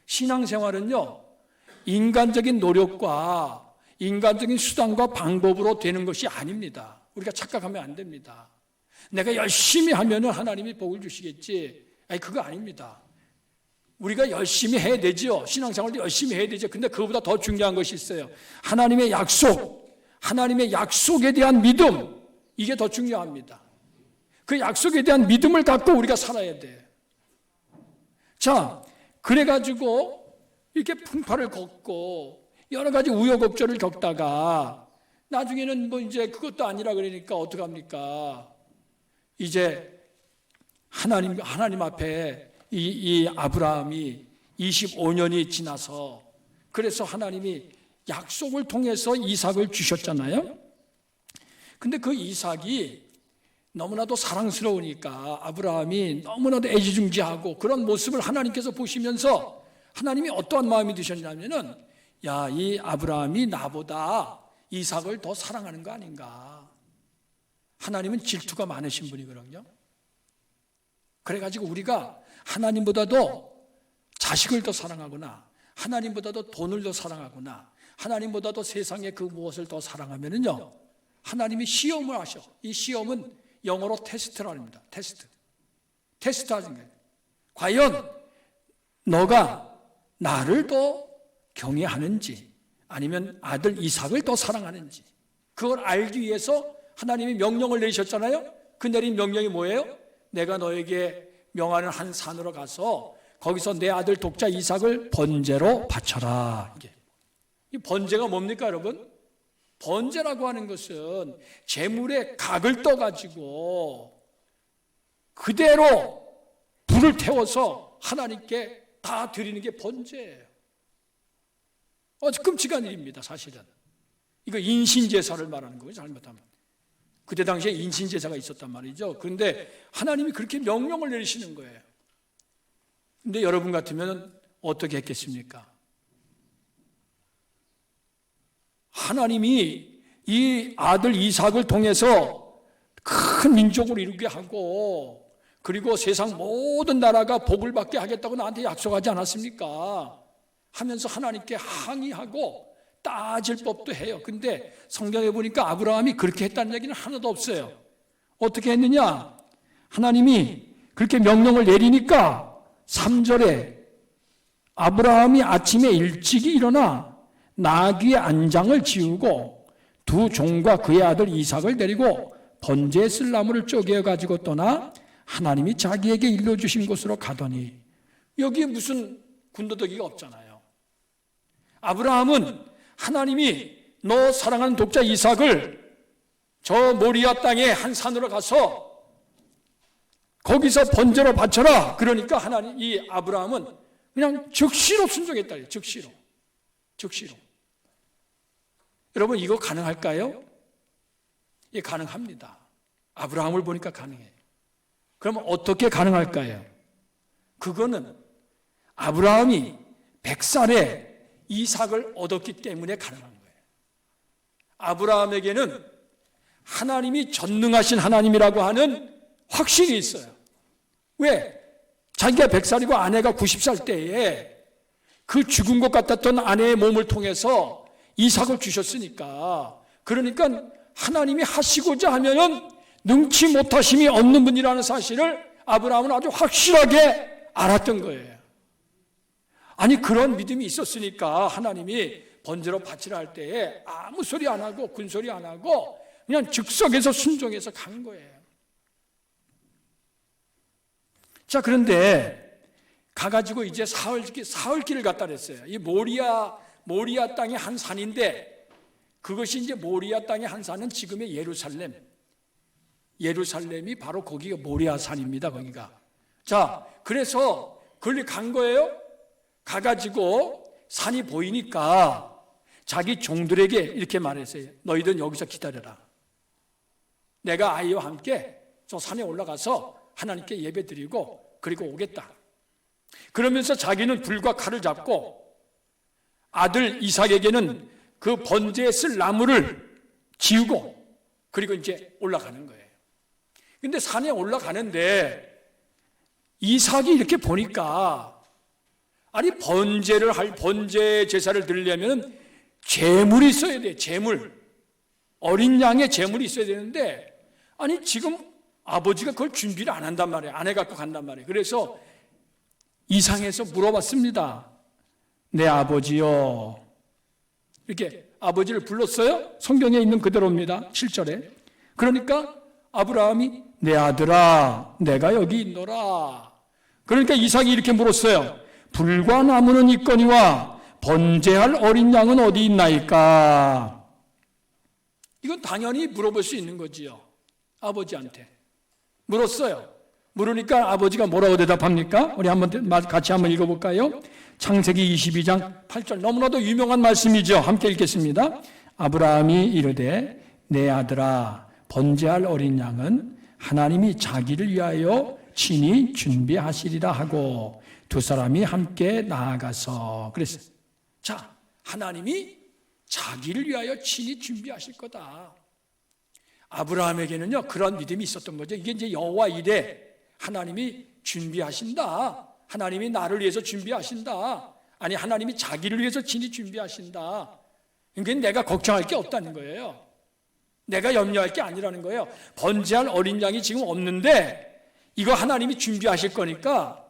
신앙생활은요, 인간적인 노력과 인간적인 수단과 방법으로 되는 것이 아닙니다. 우리가 착각하면 안 됩니다. 내가 열심히 하면은 하나님이 복을 주시겠지. 아니, 그거 아닙니다. 우리가 열심히 해야 되죠. 신앙생활도 열심히 해야 되죠. 근데 그거보다 더 중요한 것이 있어요. 하나님의 약속, 하나님의 약속에 대한 믿음, 이게 더 중요합니다. 그 약속에 대한 믿음을 갖고 우리가 살아야 돼요. 자, 그래가지고 이렇게 풍파를 겪고 여러 가지 우여곡절을 겪다가 나중에는 뭐 이제 그것도 아니라 그러니까 어떡합니까? 이제 하나님 앞에 이 아브라함이 25년이 지나서 그래서 하나님이 약속을 통해서 이삭을 주셨잖아요. 근데 그 이삭이 너무나도 사랑스러우니까 아브라함이 너무나도 애지중지하고 그런 모습을 하나님께서 보시면서 하나님이 어떠한 마음이 드셨냐면은, 야, 이 아브라함이 나보다 이삭을 더 사랑하는 거 아닌가. 하나님은 질투가 많으신 분이거든요. 그래가지고 우리가 하나님보다도 자식을 더 사랑하거나 하나님보다도 돈을 더 사랑하거나 하나님보다도 세상의 그 무엇을 더 사랑하면은요, 하나님이 시험을 하셔. 이 시험은 영어로 테스트라는 겁니다. 테스트 하는 거예요. 과연 너가 나를 더 경외하는지 아니면 아들 이삭을 더 사랑하는지, 그걸 알기 위해서 하나님이 명령을 내리셨잖아요. 그 내린 명령이 뭐예요? 내가 너에게 명하는 한 산으로 가서 거기서 내 아들 독자 이삭을 번제로 바쳐라. 이 번제가 뭡니까, 여러분? 번제라고 하는 것은 제물에 각을 떠가지고 그대로 불을 태워서 하나님께 다 드리는 게 번제예요. 아주 끔찍한 일입니다, 사실은. 이거 인신제사를 말하는 거예요, 잘못하면. 그때 당시에 인신제사가 있었단 말이죠. 그런데 하나님이 그렇게 명령을 내리시는 거예요. 근데 여러분 같으면 어떻게 했겠습니까? 하나님이 이 아들 이삭을 통해서 큰 민족을 이루게 하고 그리고 세상 모든 나라가 복을 받게 하겠다고 나한테 약속하지 않았습니까? 하면서 하나님께 항의하고 따질 법도 해요. 근데 성경에 보니까 아브라함이 그렇게 했다는 얘기는 하나도 없어요. 어떻게 했느냐? 하나님이 그렇게 명령을 내리니까 3절에 아브라함이 아침에 일찍이 일어나 나귀의 안장을 지우고 두 종과 그의 아들 이삭을 데리고 번제에 쓸 나무를 쪼개어 가지고 떠나 하나님이 자기에게 일러주신 곳으로 가더니, 여기에 무슨 군더더기가 없잖아요. 아브라함은 하나님이 너 사랑하는 독자 이삭을 저 모리아 땅의 한 산으로 가서 거기서 번제로 바쳐라. 그러니까 하나님, 이 아브라함은 그냥 즉시로 순종했다. 즉시로. 여러분, 이거 가능할까요? 예, 가능합니다. 아브라함을 보니까 가능해요. 그러면 어떻게 가능할까요? 그거는 아브라함이 100살에 이삭을 얻었기 때문에 가능한 거예요. 아브라함에게는 하나님이 전능하신 하나님이라고 하는 확신이 있어요. 왜? 자기가 100살이고 아내가 90살 때에 그 죽은 것 같았던 아내의 몸을 통해서 이삭을 주셨으니까, 그러니까 하나님이 하시고자 하면은 능치 못하심이 없는 분이라는 사실을 아브라함은 아주 확실하게 알았던 거예요. 아니, 그런 믿음이 있었으니까 하나님이 번제로 바치라 할 때에 아무 소리 안 하고 군소리 안 하고 그냥 즉석에서 순종해서 간 거예요. 자, 그런데 가가지고 이제 사흘길을 갔다 그랬어요. 이 모리아 땅의 한 산인데, 그것이 이제 모리아 땅의 한 산은 지금의 예루살렘이 바로 거기가 모리아 산입니다, 거기가. 자, 그래서 거기 간 거예요. 가가지고 산이 보이니까 자기 종들에게 이렇게 말했어요. 너희들은 여기서 기다려라. 내가 아이와 함께 저 산에 올라가서 하나님께 예배드리고 그리고 오겠다. 그러면서 자기는 불과 칼을 잡고 아들 이삭에게는 그 번제에 쓸 나무를 지우고 그리고 이제 올라가는 거예요. 근데 산에 올라가는데 이삭이 이렇게 보니까 아니 번제 제사를 드리려면 제물이 있어야 돼. 제물. 어린 양의 제물이 있어야 되는데 아니 지금 아버지가 그걸 준비를 안 한단 말이에요. 안 해갖고 간단 말이에요. 그래서 이상해서 물어봤습니다. 내 아버지요. 이렇게 아버지를 불렀어요. 성경에 있는 그대로입니다. 7절에. 그러니까 아브라함이 내 아들아 내가 여기 있노라. 그러니까 이삭이 이렇게 물었어요. 불과 나무는 있거니와 번제할 어린 양은 어디 있나이까? 이건 당연히 물어볼 수 있는 거지요. 아버지한테 물었어요. 물으니까 아버지가 뭐라고 대답합니까? 우리 같이 한번 읽어볼까요? 창세기 22장 8절. 너무나도 유명한 말씀이죠. 함께 읽겠습니다. 아브라함이 이르되 내 아들아 번제할 어린 양은 하나님이 자기를 위하여 친히 준비하시리라 하고 두 사람이 함께 나아가서 그랬어요. 자, 하나님이 자기를 위하여 친히 준비하실 거다. 아브라함에게는요 그런 믿음이 있었던 거죠. 이게 이제 여호와 이레, 하나님이 준비하신다. 하나님이 나를 위해서 준비하신다. 아니 하나님이 자기를 위해서 친히 준비하신다. 그러니까 내가 걱정할 게 없다는 거예요. 내가 염려할 게 아니라는 거예요. 번제할 어린 양이 지금 없는데 이거 하나님이 준비하실 거니까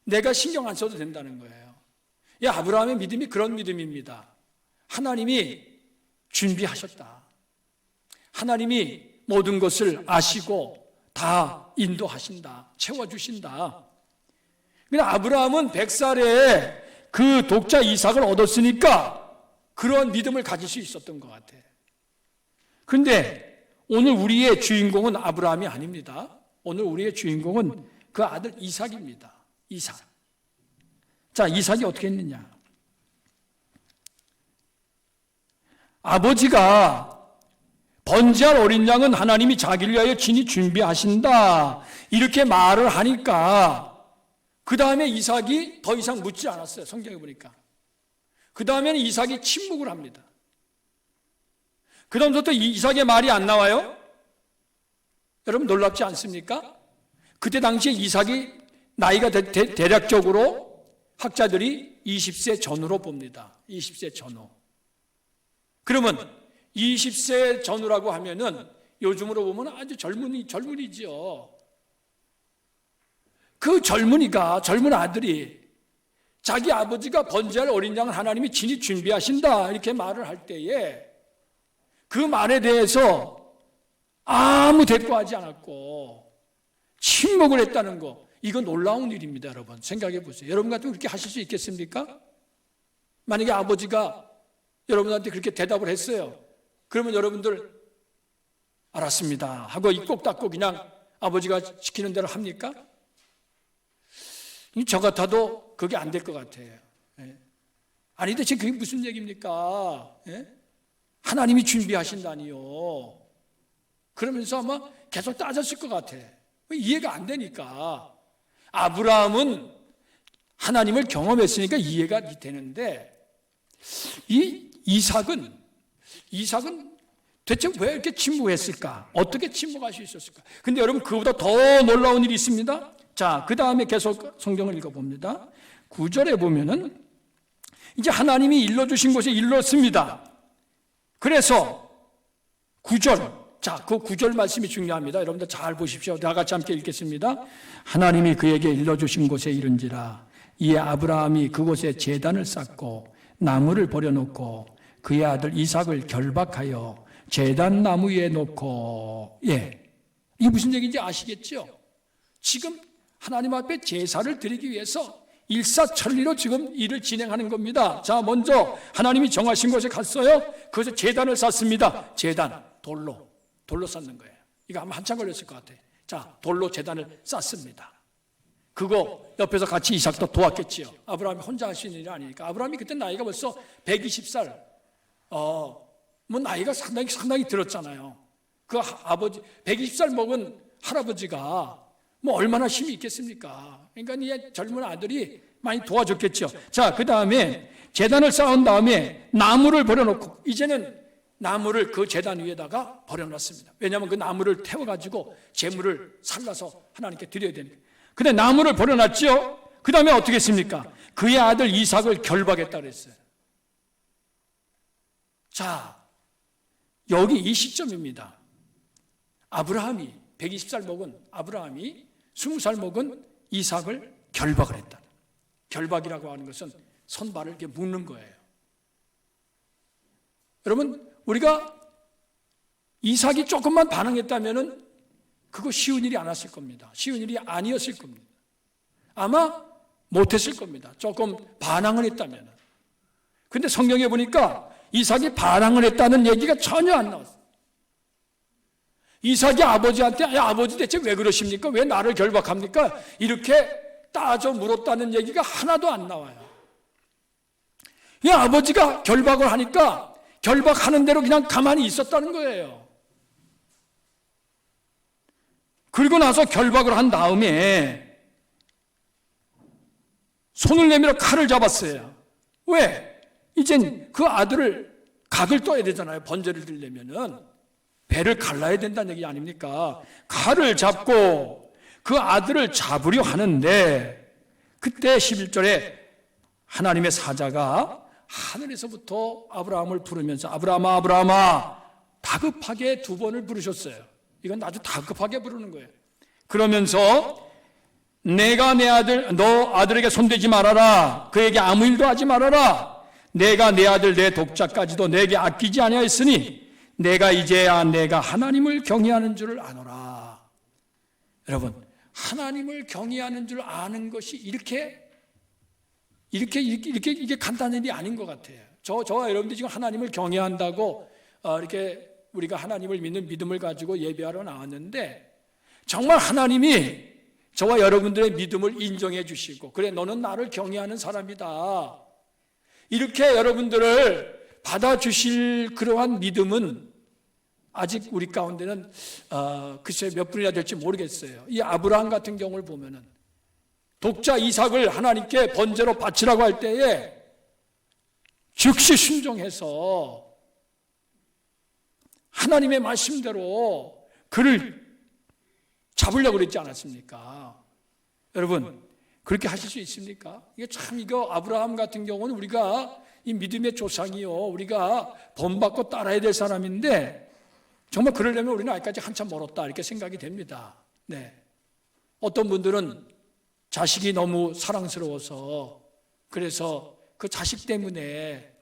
내가 신경 안 써도 된다는 거예요. 이 아브라함의 믿음이 그런 믿음입니다. 하나님이 준비하셨다. 하나님이 모든 것을 아시고 다 인도하신다. 채워주신다. 그냥 아브라함은 100살에 그 독자 이삭을 얻었으니까 그런 믿음을 가질 수 있었던 것 같아요. 그런데 오늘 우리의 주인공은 아브라함이 아닙니다. 오늘 우리의 주인공은 그 아들 이삭입니다. 이삭. 자, 이삭이 어떻게 했느냐? 아버지가 번제할 어린 양은 하나님이 자기를 위하여 친히 준비하신다. 이렇게 말을 하니까 그 다음에 이삭이 더 이상 묻지 않았어요. 성경에 보니까. 그 다음에는 이삭이 침묵을 합니다. 그 다음부터 이삭의 말이 안 나와요. 여러분 놀랍지 않습니까? 그때 당시에 이삭이 나이가 대략적으로 학자들이 20세 전후로 봅니다. 20세 전후. 그러면 20세 전후라고 하면은 요즘으로 보면 아주 젊은이죠. 그 젊은 아들이 자기 아버지가 번제할 어린 양을 하나님이 친히 준비하신다 이렇게 말을 할 때에 그 말에 대해서 아무 대꾸하지 않았고 침묵을 했다는 거, 이거 놀라운 일입니다. 여러분 생각해 보세요. 여러분 같으면 그렇게 하실 수 있겠습니까? 만약에 아버지가 여러분한테 그렇게 대답을 했어요. 그러면 여러분들 알았습니다 하고 입 꼭 닫고 그냥 아버지가 시키는 대로 합니까? 저 같아도 그게 안 될 것 같아요. 아니 대체 그게 무슨 얘기입니까? 하나님이 준비하신다니요. 그러면서 아마 계속 따졌을 것 같아. 이해가 안 되니까. 아브라함은 하나님을 경험했으니까 이해가 되는데 이 이삭은 대체 왜 이렇게 침묵했을까? 어떻게 침묵할 수 있었을까? 근데 여러분 그보다 더 놀라운 일이 있습니다. 자, 그 다음에 계속 성경을 읽어봅니다. 9절에 보면은 이제 하나님이 일러주신 곳에 일렀습니다. 그래서 9절, 자, 그 9절 말씀이 중요합니다. 여러분들 잘 보십시오. 다 같이 함께 읽겠습니다. 하나님이 그에게 일러주신 곳에 이른지라 이에 아브라함이 그곳에 제단을 쌓고 나무를 버려놓고 그의 아들 이삭을 결박하여 제단 나무 위에 놓고, 이게 무슨 얘기인지 아시겠죠? 지금 하나님 앞에 제사를 드리기 위해서 일사천리로 지금 일을 진행하는 겁니다. 자, 먼저 하나님이 정하신 곳에 갔어요. 거기서 제단을 쌓습니다. 제단, 돌로 쌓는 거예요. 이거 아마 한참 걸렸을 것 같아요. 자, 돌로 제단을 쌓습니다. 그거 옆에서 같이 이삭도 도왔겠지요. 아브라함이 혼자 할 수 있는 일이 아니니까. 아브라함이 그때 나이가 벌써 120살. 뭐 나이가 상당히 들었잖아요. 그 아버지 120살 먹은 할아버지가 뭐 얼마나 힘이 있겠습니까? 그러니까 이 젊은 아들이 많이 도와줬겠죠. 자, 그 다음에 제단을 쌓은 다음에 나무를 버려놓고 이제는 나무를 그 제단 위에다가 버려놨습니다. 왜냐하면 그 나무를 태워가지고 제물을 살라서 하나님께 드려야 되니까. 근데 나무를 버려놨죠. 그 다음에 어떻게 했습니까? 그의 아들 이삭을 결박했다 그랬어요. 자, 여기 이 시점입니다. 아브라함이 120살 먹은 아브라함이 20살 먹은 이삭을 결박을 했다. 결박이라고 하는 것은 손발을 이렇게 묶는 거예요. 여러분, 우리가 이삭이 조금만 반항했다면은 그거 쉬운 일이 아니었을 겁니다. 쉬운 일이 아니었을 겁니다. 아마 못했을 겁니다. 조금 반항을 했다면. 근데 성경에 보니까 이삭이 반항을 했다는 얘기가 전혀 안 나왔어요. 이삭이 아버지한테 아버지 대체 왜 그러십니까? 왜 나를 결박합니까? 이렇게 따져 물었다는 얘기가 하나도 안 나와요. 이 아버지가 결박을 하니까 결박하는 대로 그냥 가만히 있었다는 거예요. 그리고 나서 결박을 한 다음에 손을 내밀어 칼을 잡았어요. 왜? 이젠 그 아들을 각을 떠야 되잖아요. 번제를 드리려면은 배를 갈라야 된다는 얘기 아닙니까? 칼을 잡고 그 아들을 잡으려 하는데 그때 11절에 하나님의 사자가 하늘에서부터 아브라함을 부르면서 아브라함아 아브라함아 다급하게 2번을 부르셨어요. 이건 아주 다급하게 부르는 거예요. 그러면서 내가 내 아들 너 아들에게 손대지 말아라. 그에게 아무 일도 하지 말아라. 내가 내 아들 내 독자까지도 내게 아끼지 아니하였으니 내가 이제야 내가 하나님을 경외하는 줄을 아노라. 여러분, 하나님을 경외하는 줄 아는 것이 이게 간단한 일이 아닌 것 같아요. 저와 여러분들이 지금 하나님을 경외한다고 이렇게 우리가 하나님을 믿는 믿음을 가지고 예배하러 나왔는데 정말 하나님이 저와 여러분들의 믿음을 인정해 주시고 그래 너는 나를 경외하는 사람이다. 이렇게 여러분들을 받아주실 그러한 믿음은 아직 우리 가운데는 글쎄 몇 분이나 될지 모르겠어요. 이 아브라함 같은 경우를 보면은 독자 이삭을 하나님께 번제로 바치라고 할 때에 즉시 순종해서 하나님의 말씀대로 그를 잡으려고 그랬지 않았습니까? 여러분, 그렇게 하실 수 있습니까? 이거 아브라함 같은 경우는 우리가 이 믿음의 조상이요. 우리가 본받고 따라야 될 사람인데 정말 그러려면 우리는 아직까지 한참 멀었다 이렇게 생각이 됩니다. 네. 어떤 분들은 자식이 너무 사랑스러워서 그래서 그 자식 때문에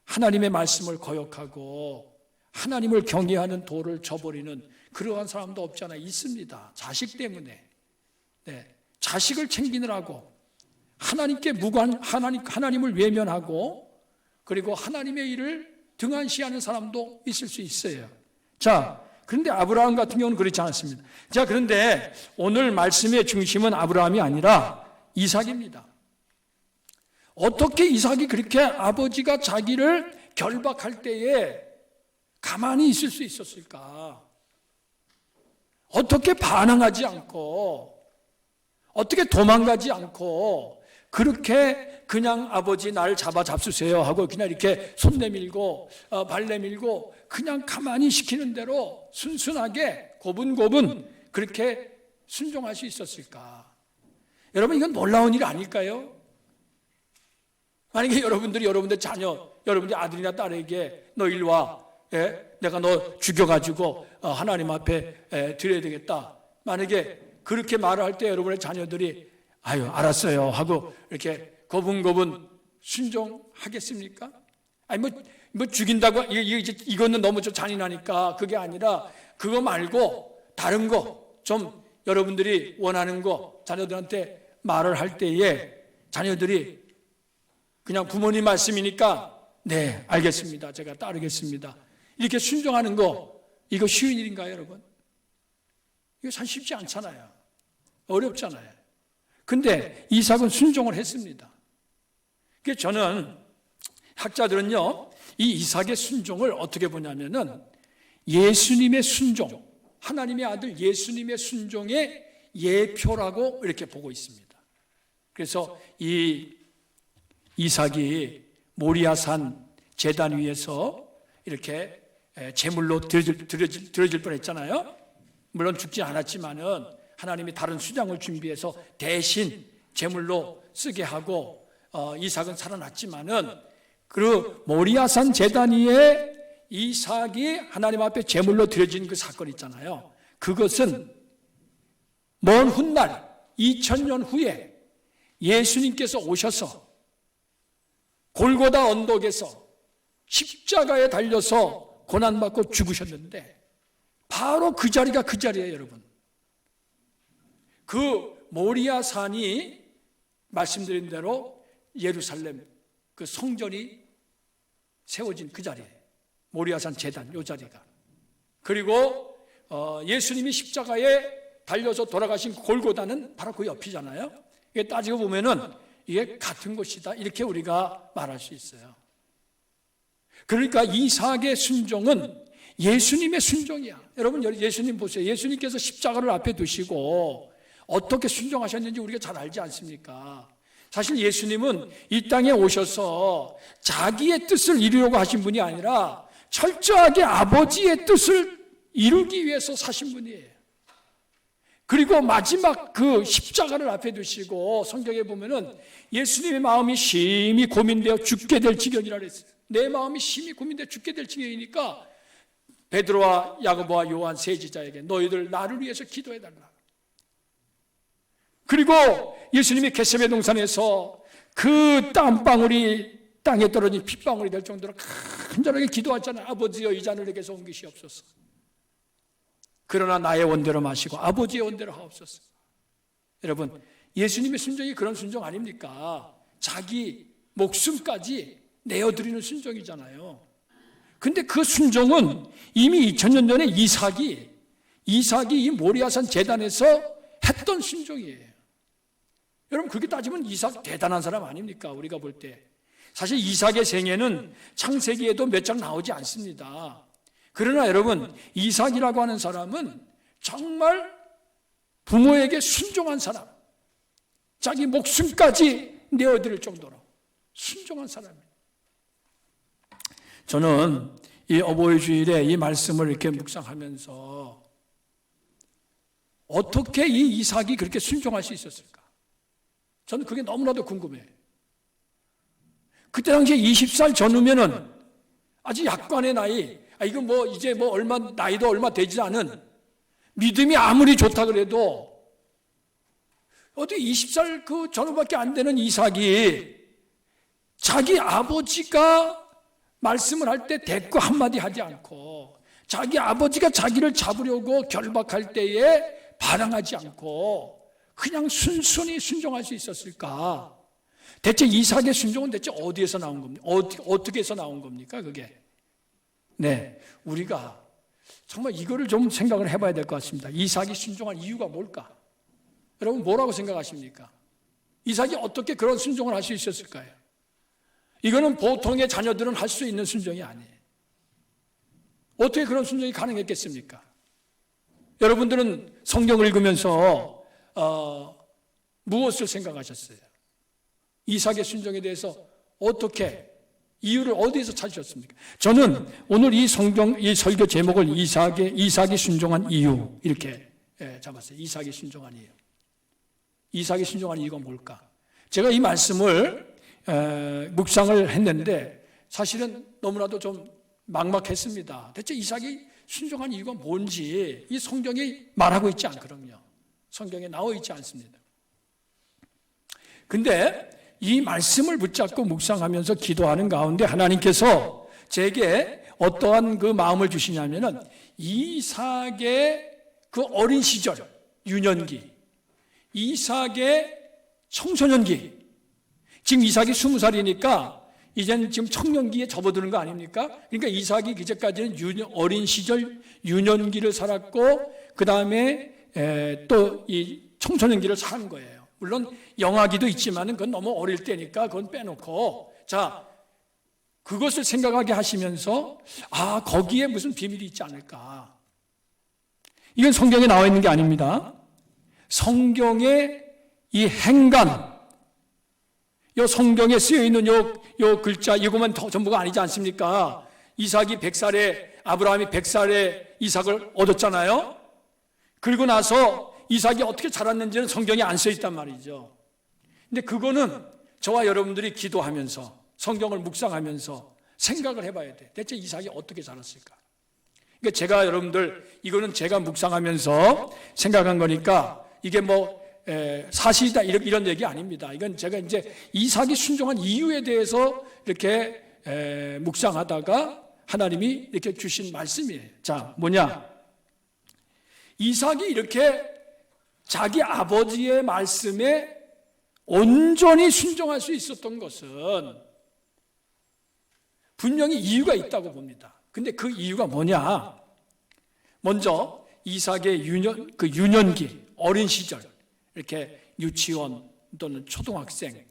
하나님의 말씀을 거역하고 하나님을 경외하는 도를 저버리는 그러한 사람도 없지 않아 있습니다. 자식 때문에. 네. 자식을 챙기느라고 하나님께 하나님을 외면하고 그리고 하나님의 일을 등한시하는 사람도 있을 수 있어요. 자, 그런데 아브라함 같은 경우는 그렇지 않습니다. 자, 그런데 오늘 말씀의 중심은 아브라함이 아니라 이삭입니다. 어떻게 이삭이 그렇게 아버지가 자기를 결박할 때에 가만히 있을 수 있었을까? 어떻게 반항하지 않고 어떻게 도망가지 않고 그렇게 그냥 아버지 날 잡수세요 하고 그냥 이렇게 손 내밀고 발 내밀고 그냥 가만히 시키는 대로 순순하게 고분고분 그렇게 순종할 수 있었을까? 여러분, 이건 놀라운 일 아닐까요? 만약에 여러분들 자녀, 여러분들 아들이나 딸에게 너 일로 와, 내가 너 죽여가지고 하나님 앞에 드려야 되겠다. 만약에 그렇게 말을 할 때 여러분의 자녀들이 아유 알았어요 하고 이렇게 고분고분 순종하겠습니까? 아니 뭐 죽인다고 이거는 너무 좀 잔인하니까 그게 아니라 그거 말고 다른 거 좀 여러분들이 원하는 거 자녀들한테 말을 할 때에 자녀들이 그냥 부모님 말씀이니까 네 알겠습니다. 제가 따르겠습니다. 이렇게 순종하는 거 이거 쉬운 일인가요, 여러분? 이거 참 쉽지 않잖아요. 어렵잖아요. 근데 이삭은 순종을 했습니다. 그래서 저는 학자들은요, 이 이삭의 순종을 어떻게 보냐면은 예수님의 순종, 하나님의 아들 예수님의 순종에 예표라고 이렇게 보고 있습니다. 그래서 이 이삭이 모리아산 제단 위에서 이렇게 제물로 드려질 뻔했잖아요. 물론 죽지 않았지만은 하나님이 다른 수장을 준비해서 대신 제물로 쓰게 하고 이삭은 살아났지만은 그 모리아산 제단 위에 이삭이 하나님 앞에 제물로 드려진 그 사건 있잖아요. 그것은 먼 훗날 2000년 후에 예수님께서 오셔서 골고다 언덕에서 십자가에 달려서 고난받고 죽으셨는데 바로 그 자리가 그 자리예요, 여러분. 그 모리아산이 말씀드린 대로 예루살렘 그 성전이 세워진 그 자리예요. 모리아산 제단 요 자리가. 그리고 예수님이 십자가에 달려서 돌아가신 골고다는 바로 그 옆이잖아요. 이게 따지고 보면은 이게 같은 곳이다 이렇게 우리가 말할 수 있어요. 그러니까 이삭의 순종은 예수님의 순종이야. 여러분 예수님 보세요. 예수님께서 십자가를 앞에 두시고 어떻게 순종하셨는지 우리가 잘 알지 않습니까? 사실 예수님은 이 땅에 오셔서 자기의 뜻을 이루려고 하신 분이 아니라 철저하게 아버지의 뜻을 이루기 위해서 사신 분이에요. 그리고 마지막 그 십자가를 앞에 두시고 성경에 보면은 예수님의 마음이 심히 고민되어 죽게 될 지경이라 그랬어요. 내 마음이 심히 고민되어 죽게 될 지경이니까 베드로와 야고보와 요한 세 지자에게 너희들 나를 위해서 기도해달라. 그리고 예수님이 겟세마네 동산에서 그 땀방울이 땅에 떨어진 핏방울이 될 정도로 간절하게 기도하잖아요. 아버지여 이 잔을 내게서 옮기시옵소서. 그러나 나의 원대로 마시고 아버지의 원대로 하옵소서. 여러분 예수님의 순종이 그런 순종 아닙니까? 자기 목숨까지 내어드리는 순종이잖아요. 근데 그 순종은 이미 2000년 전에 이삭이 이 모리아산 제단에서 했던 순종이에요. 여러분 그렇게 따지면 이삭 대단한 사람 아닙니까? 우리가 볼 때 사실 이삭의 생애는 창세기에도 몇 장 나오지 않습니다. 그러나 여러분 이삭이라고 하는 사람은 정말 부모에게 순종한 사람, 자기 목숨까지 내어드릴 정도로 순종한 사람이에요. 저는 이 어버이 주일에 이 말씀을 이렇게 묵상하면서 어떻게 이 이삭이 그렇게 순종할 수 있었을까? 저는 그게 너무나도 궁금해요. 그때 당시에 20살 전후면은 아주 약관의 나이, 이건 뭐 이제 뭐 얼마 나이도 얼마 되지 않은 믿음이 아무리 좋다 그래도 어떻게 20살 그 전후밖에 안 되는 이삭이 자기 아버지가 말씀을 할 때 대꾸 한마디 하지 않고 자기 아버지가 자기를 잡으려고 결박할 때에 반항하지 않고 그냥 순순히 순종할 수 있었을까? 대체 이삭의 순종은 대체 어디에서 나온 겁니까? 어떻게 해서 나온 겁니까? 그게. 네, 우리가 정말 이거를 좀 생각을 해봐야 될 것 같습니다. 이삭이 순종한 이유가 뭘까? 여러분 뭐라고 생각하십니까? 이삭이 어떻게 그런 순종을 할 수 있었을까요? 이거는 보통의 자녀들은 할 수 있는 순종이 아니에요. 어떻게 그런 순종이 가능했겠습니까? 여러분들은 성경을 읽으면서 무엇을 생각하셨어요? 이삭의 순종에 대해서 어떻게 이유를 어디에서 찾으셨습니까? 저는 오늘 이 설교 제목을 이삭이 순종한 이유 이렇게 잡았어요. 이삭이 순종한 이유. 이삭이 순종한 이유가 뭘까? 제가 이 말씀을 묵상을 했는데 사실은 너무나도 좀 막막했습니다. 대체 이삭이 순종한 이유가 뭔지 이 성경이 말하고 있지 않거든요. 성경에 나와 있지 않습니다. 근데 이 말씀을 붙잡고 묵상하면서 기도하는 가운데 하나님께서 제게 어떠한 그 마음을 주시냐면은 이삭의 그 어린 시절, 유년기, 이삭의 청소년기, 지금 이삭이 20살이니까 이제는 지금 청년기에 접어드는 거 아닙니까? 그러니까 이삭이 이제까지는 어린 시절 유년기를 살았고 그 다음에 또 이 청소년기를 산 거예요. 물론 영아기도 있지만 그건 너무 어릴 때니까 그건 빼놓고 자 그것을 생각하게 하시면서 거기에 무슨 비밀이 있지 않을까? 이건 성경에 나와 있는 게 아닙니다. 성경의 이 행간, 요 성경에 쓰여 있는 요 글자 이거만 전부가 아니지 않습니까? 이삭이 100살에 아브라함이 100살에 이삭을 얻었잖아요. 그리고 나서 이삭이 어떻게 자랐는지는 성경에 안 써 있단 말이죠. 근데 그거는 저와 여러분들이 기도하면서 성경을 묵상하면서 생각을 해봐야 돼. 대체 이삭이 어떻게 자랐을까? 그러니까 제가 여러분들 이거는 제가 묵상하면서 생각한 거니까 이게 뭐 사실이다 이런 얘기 아닙니다. 이건 제가 이제 이삭이 순종한 이유에 대해서 이렇게 묵상하다가 하나님이 이렇게 주신 말씀이에요. 자, 뭐냐? 이삭이 이렇게 자기 아버지의 말씀에 온전히 순종할 수 있었던 것은 분명히 이유가 있다고 봅니다. 근데 그 이유가 뭐냐? 먼저 이삭의 유년기, 어린 시절, 이렇게 유치원 또는 초등학생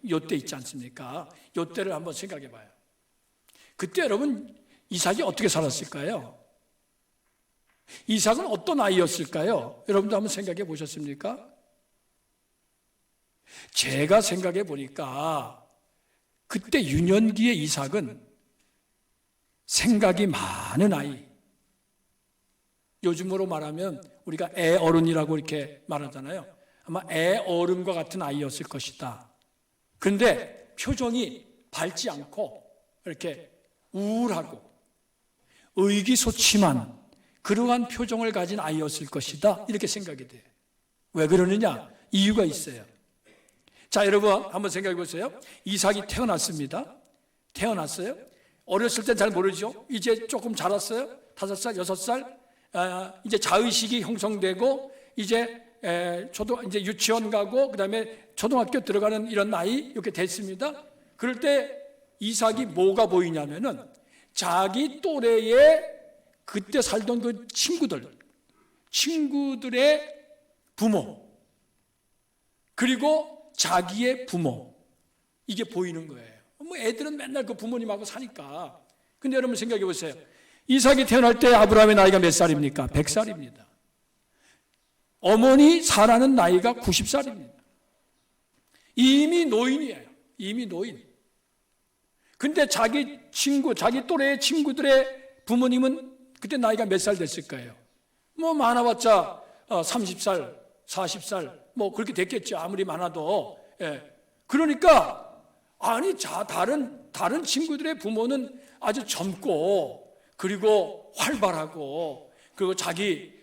요때 있지 않습니까? 요때를 한번 생각해 봐요. 그때 여러분 이삭이 어떻게 살았을까요? 이삭은 어떤 아이였을까요? 여러분도 한번 생각해 보셨습니까? 제가 생각해 보니까 그때 유년기의 이삭은 생각이 많은 아이, 요즘으로 말하면 우리가 애어른이라고 이렇게 말하잖아요. 아마 애어른과 같은 아이였을 것이다. 그런데 표정이 밝지 않고 이렇게 우울하고 의기소침한 그러한 표정을 가진 아이였을 것이다. 이렇게 생각이 돼요. 왜 그러느냐? 이유가 있어요. 자, 여러분 한번 생각해 보세요. 이삭이 태어났습니다. 태어났어요. 어렸을 땐 잘 모르죠. 이제 조금 자랐어요. 5살, 6살. 이제 자의식이 형성되고 이제 이제 유치원 가고 그다음에 초등학교 들어가는 이런 나이 이렇게 됐습니다. 그럴 때 이삭이 뭐가 보이냐면은 자기 또래의 그때 살던 그 친구들의 부모 그리고 자기의 부모 이게 보이는 거예요. 뭐 애들은 맨날 그 부모님하고 사니까. 근데 여러분 생각해 보세요. 이삭이 태어날 때 아브라함의 나이가 몇 살입니까? 100살입니다. 어머니 사라는 나이가 90살입니다. 이미 노인이에요. 이미 노인. 근데 자기 또래의 친구들의 부모님은 그때 나이가 몇 살 됐을 거예요? 뭐 많아봤자 30살, 40살 뭐 그렇게 됐겠죠. 아무리 많아도. 그러니까 아니 다른 친구들의 부모는 아주 젊고 그리고 활발하고 그리고 자기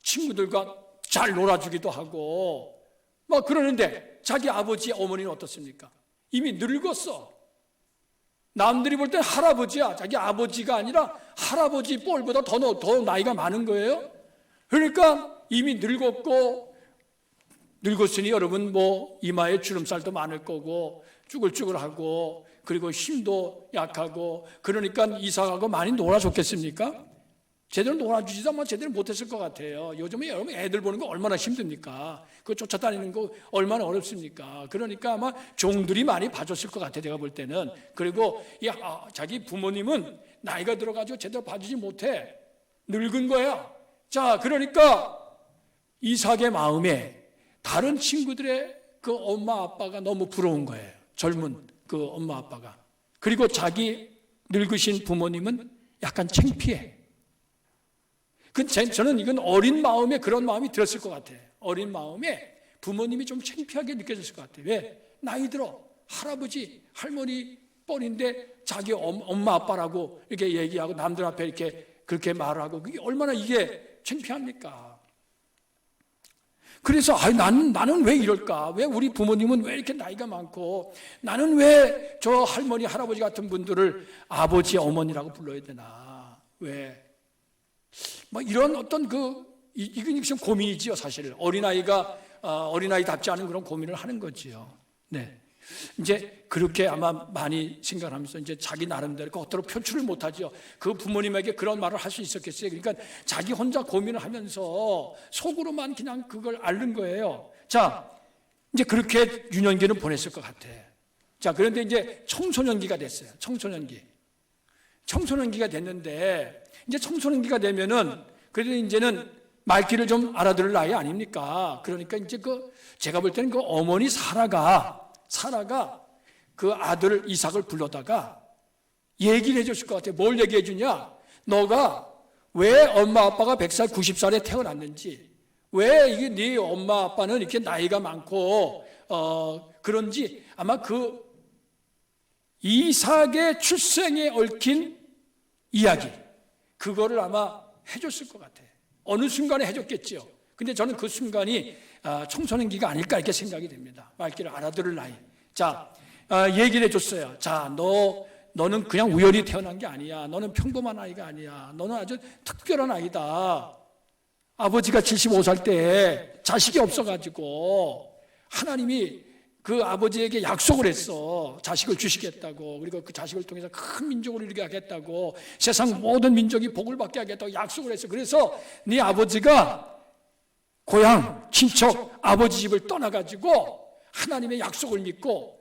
친구들과 잘 놀아주기도 하고 막 그러는데 자기 아버지 어머니는 어떻습니까? 이미 늙었어. 남들이 볼 때 할아버지야. 자기 아버지가 아니라 할아버지 뻘보다 더 나이가 많은 거예요. 그러니까 이미 늙었으니 여러분 뭐 이마에 주름살도 많을 거고 쭈글쭈글하고 그리고 힘도 약하고 그러니까 이삭하고 많이 놀아줬겠습니까? 제대로 놀아주지도 뭐 제대로 못했을 것 같아요. 요즘에 여러분 애들 보는 거 얼마나 힘듭니까? 그거 쫓아다니는 거 얼마나 어렵습니까? 그러니까 아마 종들이 많이 봐줬을 것 같아요. 제가 볼 때는. 그리고 자기 부모님은 나이가 들어가지고 제대로 봐주지 못해. 늙은 거야. 자, 그러니까 이삭의 마음에 다른 친구들의 그 엄마 아빠가 너무 부러운 거예요. 젊은 그 엄마 아빠가. 그리고 자기 늙으신 부모님은 약간 창피해. 저는 이건 어린 마음에 그런 마음이 들었을 것 같아요. 어린 마음에 부모님이 좀 창피하게 느껴졌을 것 같아요. 왜? 나이 들어 할아버지 할머니 뻘인데 자기 엄마 아빠라고 이렇게 얘기하고 남들 앞에 이렇게 그렇게 말을 하고 그게 얼마나 이게 창피합니까? 그래서 나는 왜 이럴까? 왜 우리 부모님은 왜 이렇게 나이가 많고 나는 왜 저 할머니 할아버지 같은 분들을 아버지 어머니라고 불러야 되나? 왜? 뭐 이런 어떤 이건 지금 고민이지요, 사실. 어린아이답지 않은 그런 고민을 하는 거지요. 네. 이제 그렇게 아마 많이 생각하면서 이제 자기 나름대로 겉으로 표출을 못하죠. 그 부모님에게 그런 말을 할 수 있었겠어요. 그러니까 자기 혼자 고민을 하면서 속으로만 그냥 그걸 앓는 거예요. 자, 이제 그렇게 유년기는 보냈을 것 같아. 자, 그런데 이제 청소년기가 됐어요. 청소년기가 됐는데 이제 청소년기가 되면은 그래도 이제는 말귀를 좀 알아들을 나이 아닙니까? 그러니까 이제 제가 볼 때는 어머니 사라가 그 아들 이삭을 불러다가 얘기를 해줬을 것 같아요. 뭘 얘기해 주냐? 너가 왜 엄마 아빠가 100살, 90살에 태어났는지, 왜 이게 네 엄마 아빠는 이렇게 나이가 많고 그런지 아마 그 이삭의 출생에 얽힌 이야기, 그거를 아마 해줬을 것 같아요. 어느 순간에 해줬겠지요. 근데 저는 그 순간이 청소년기가 아닐까 이렇게 생각이 됩니다. 말귀를 알아들을 나이. 자, 얘기를 해줬어요. 자, 너는 그냥 우연히 태어난 게 아니야. 너는 평범한 아이가 아니야. 너는 아주 특별한 아이다. 아버지가 75살 때 자식이 없어가지고 하나님이 그 아버지에게 약속을 했어. 자식을 주시겠다고. 그리고 그 자식을 통해서 큰 민족을 이루게 하겠다고. 세상 모든 민족이 복을 받게 하겠다고 약속을 했어. 그래서 네 아버지가 고향, 친척, 아버지 집을 떠나가지고 하나님의 약속을 믿고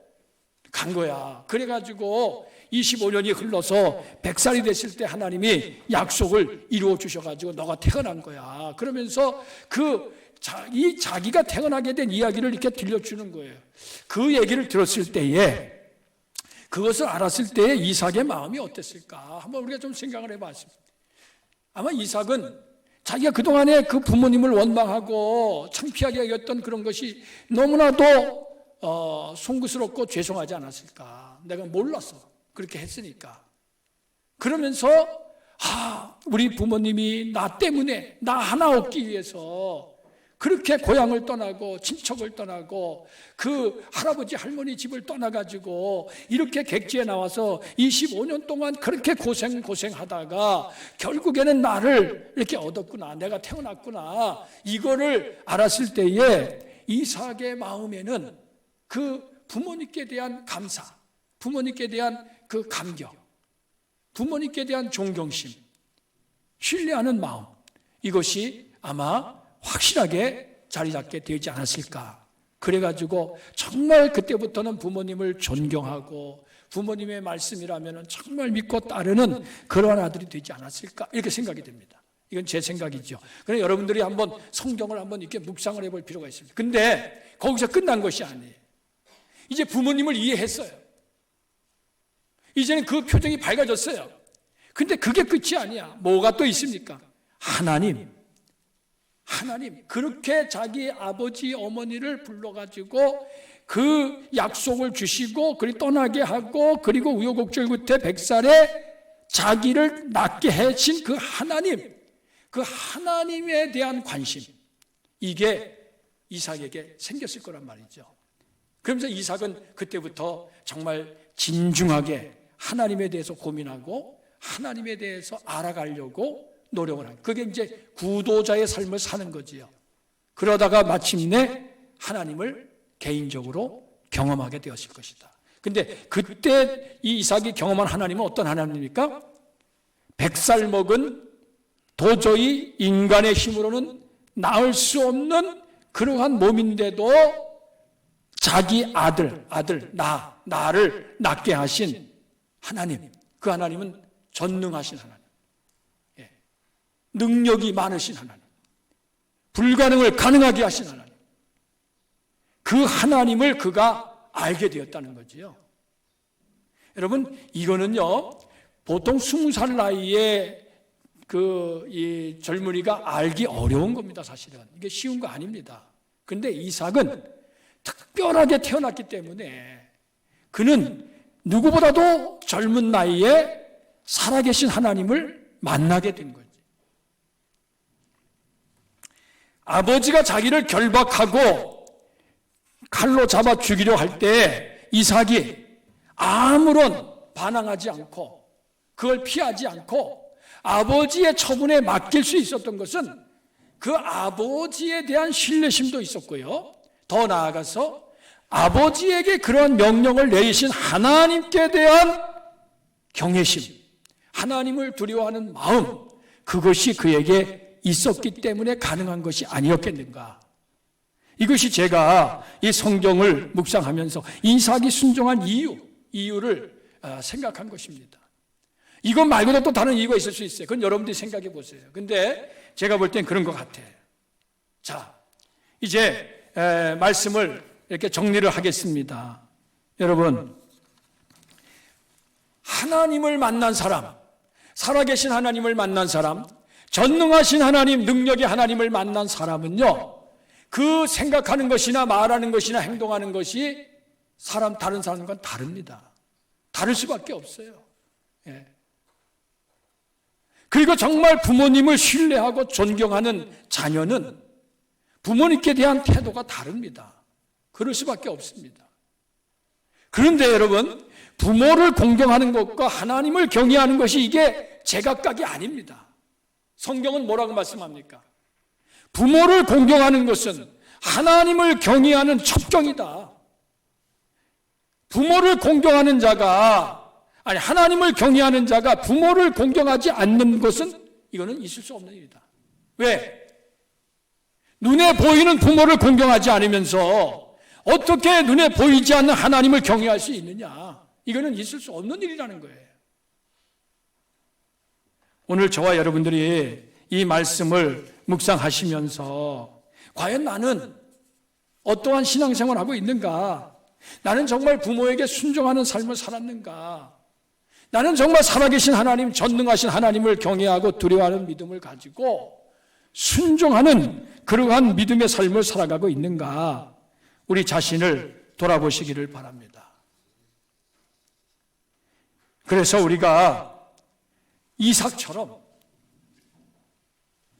간 거야. 그래가지고 25년이 흘러서 100살이 됐을 때 하나님이 약속을 이루어 주셔가지고 너가 태어난 거야. 그러면서 이 자기가 태어나게 된 이야기를 이렇게 들려주는 거예요. 그 얘기를 들었을 때에, 그것을 알았을 때에 이삭의 마음이 어땠을까? 한번 우리가 좀 생각을 해봤습니다. 아마 이삭은 자기가 그동안에 그 부모님을 원망하고 창피하게 여겼던 그런 것이 너무나도 송구스럽고 죄송하지 않았을까? 내가 몰랐어. 그렇게 했으니까. 그러면서 우리 부모님이 나 때문에 나 하나 얻기 위해서 그렇게 고향을 떠나고 친척을 떠나고 그 할아버지 할머니 집을 떠나가지고 이렇게 객지에 나와서 25년 동안 그렇게 고생하다가 결국에는 나를 이렇게 얻었구나, 내가 태어났구나, 이거를 알았을 때에 이삭의 마음에는 그 부모님께 대한 감사, 부모님께 대한 그 감격, 부모님께 대한 존경심, 신뢰하는 마음, 이것이 아마 확실하게 자리 잡게 되지 않았을까. 그래가지고 정말 그때부터는 부모님을 존경하고 부모님의 말씀이라면 정말 믿고 따르는 그러한 아들이 되지 않았을까, 이렇게 생각이 됩니다. 이건 제 생각이죠. 그래서 여러분들이 한번 성경을 한번 이렇게 묵상을 해볼 필요가 있습니다. 근데 거기서 끝난 것이 아니에요. 이제 부모님을 이해했어요. 이제는 그 표정이 밝아졌어요. 근데 그게 끝이 아니야. 뭐가 또 있습니까? 하나님, 그렇게 자기 아버지 어머니를 불러가지고 그 약속을 주시고 그리 떠나게 하고 그리고 우여곡절 끝에 100살에 자기를 낳게 해신 그 하나님, 그 하나님에 대한 관심, 이게 이삭에게 생겼을 거란 말이죠. 그러면서 이삭은 그때부터 정말 진중하게 하나님에 대해서 고민하고 하나님에 대해서 알아가려고 노력을 하는, 그게 이제 구도자의 삶을 사는 거지요. 그러다가 마침내 하나님을 개인적으로 경험하게 되었을 것이다. 근데 그때 이 이삭이 경험한 하나님은 어떤 하나님입니까? 100살 먹은 도저히 인간의 힘으로는 낳을 수 없는 그러한 몸인데도 자기 나를 낳게 하신 하나님, 그 하나님은 전능하신 하나님, 능력이 많으신 하나님, 불가능을 가능하게 하신 하나님, 그 하나님을 그가 알게 되었다는 거지요. 여러분, 이거는요 보통 20살 나이에 이 젊은이가 알기 어려운 겁니다. 사실은 이게 쉬운 거 아닙니다. 근데 이삭은 특별하게 태어났기 때문에 그는 누구보다도 젊은 나이에 살아계신 하나님을 만나게 된 거지. 아버지가 자기를 결박하고 칼로 잡아 죽이려 할 때 이삭이 아무런 반항하지 않고 그걸 피하지 않고 아버지의 처분에 맡길 수 있었던 것은 그 아버지에 대한 신뢰심도 있었고요. 더 나아가서 아버지에게 그런 명령을 내리신 하나님께 대한 경외심, 하나님을 두려워하는 마음, 그것이 그에게 있었기 때문에 가능한 것이 아니었겠는가. 이것이 제가 이 성경을 묵상하면서 이삭이 순종한 이유를 생각한 것입니다. 이것 말고도 또 다른 이유가 있을 수 있어요. 그건 여러분들이 생각해 보세요. 근데 제가 볼 땐 그런 것 같아요. 자, 이제 말씀을 이렇게 정리를 하겠습니다. 여러분, 하나님을 만난 사람, 살아계신 하나님을 만난 사람, 전능하신 하나님, 능력의 하나님을 만난 사람은요, 그 생각하는 것이나 말하는 것이나 행동하는 것이 다른 사람과는 다릅니다. 다를 수밖에 없어요. 예. 그리고 정말 부모님을 신뢰하고 존경하는 자녀는 부모님께 대한 태도가 다릅니다. 그럴 수밖에 없습니다. 그런데 여러분, 부모를 공경하는 것과 하나님을 경외하는 것이 이게 제각각이 아닙니다. 성경은 뭐라고 말씀합니까? 부모를 공경하는 것은 하나님을 경외하는 첩경이다. 부모를 공경하는 자가, 하나님을 경외하는 자가 부모를 공경하지 않는 것은 이거는 있을 수 없는 일이다. 왜? 눈에 보이는 부모를 공경하지 않으면서 어떻게 눈에 보이지 않는 하나님을 경외할 수 있느냐? 이거는 있을 수 없는 일이라는 거예요. 오늘 저와 여러분들이 이 말씀을 묵상하시면서 과연 나는 어떠한 신앙생활을 하고 있는가? 나는 정말 부모에게 순종하는 삶을 살았는가? 나는 정말 살아계신 하나님, 전능하신 하나님을 경외하고 두려워하는 믿음을 가지고 순종하는 그러한 믿음의 삶을 살아가고 있는가? 우리 자신을 돌아보시기를 바랍니다. 그래서 우리가 이삭처럼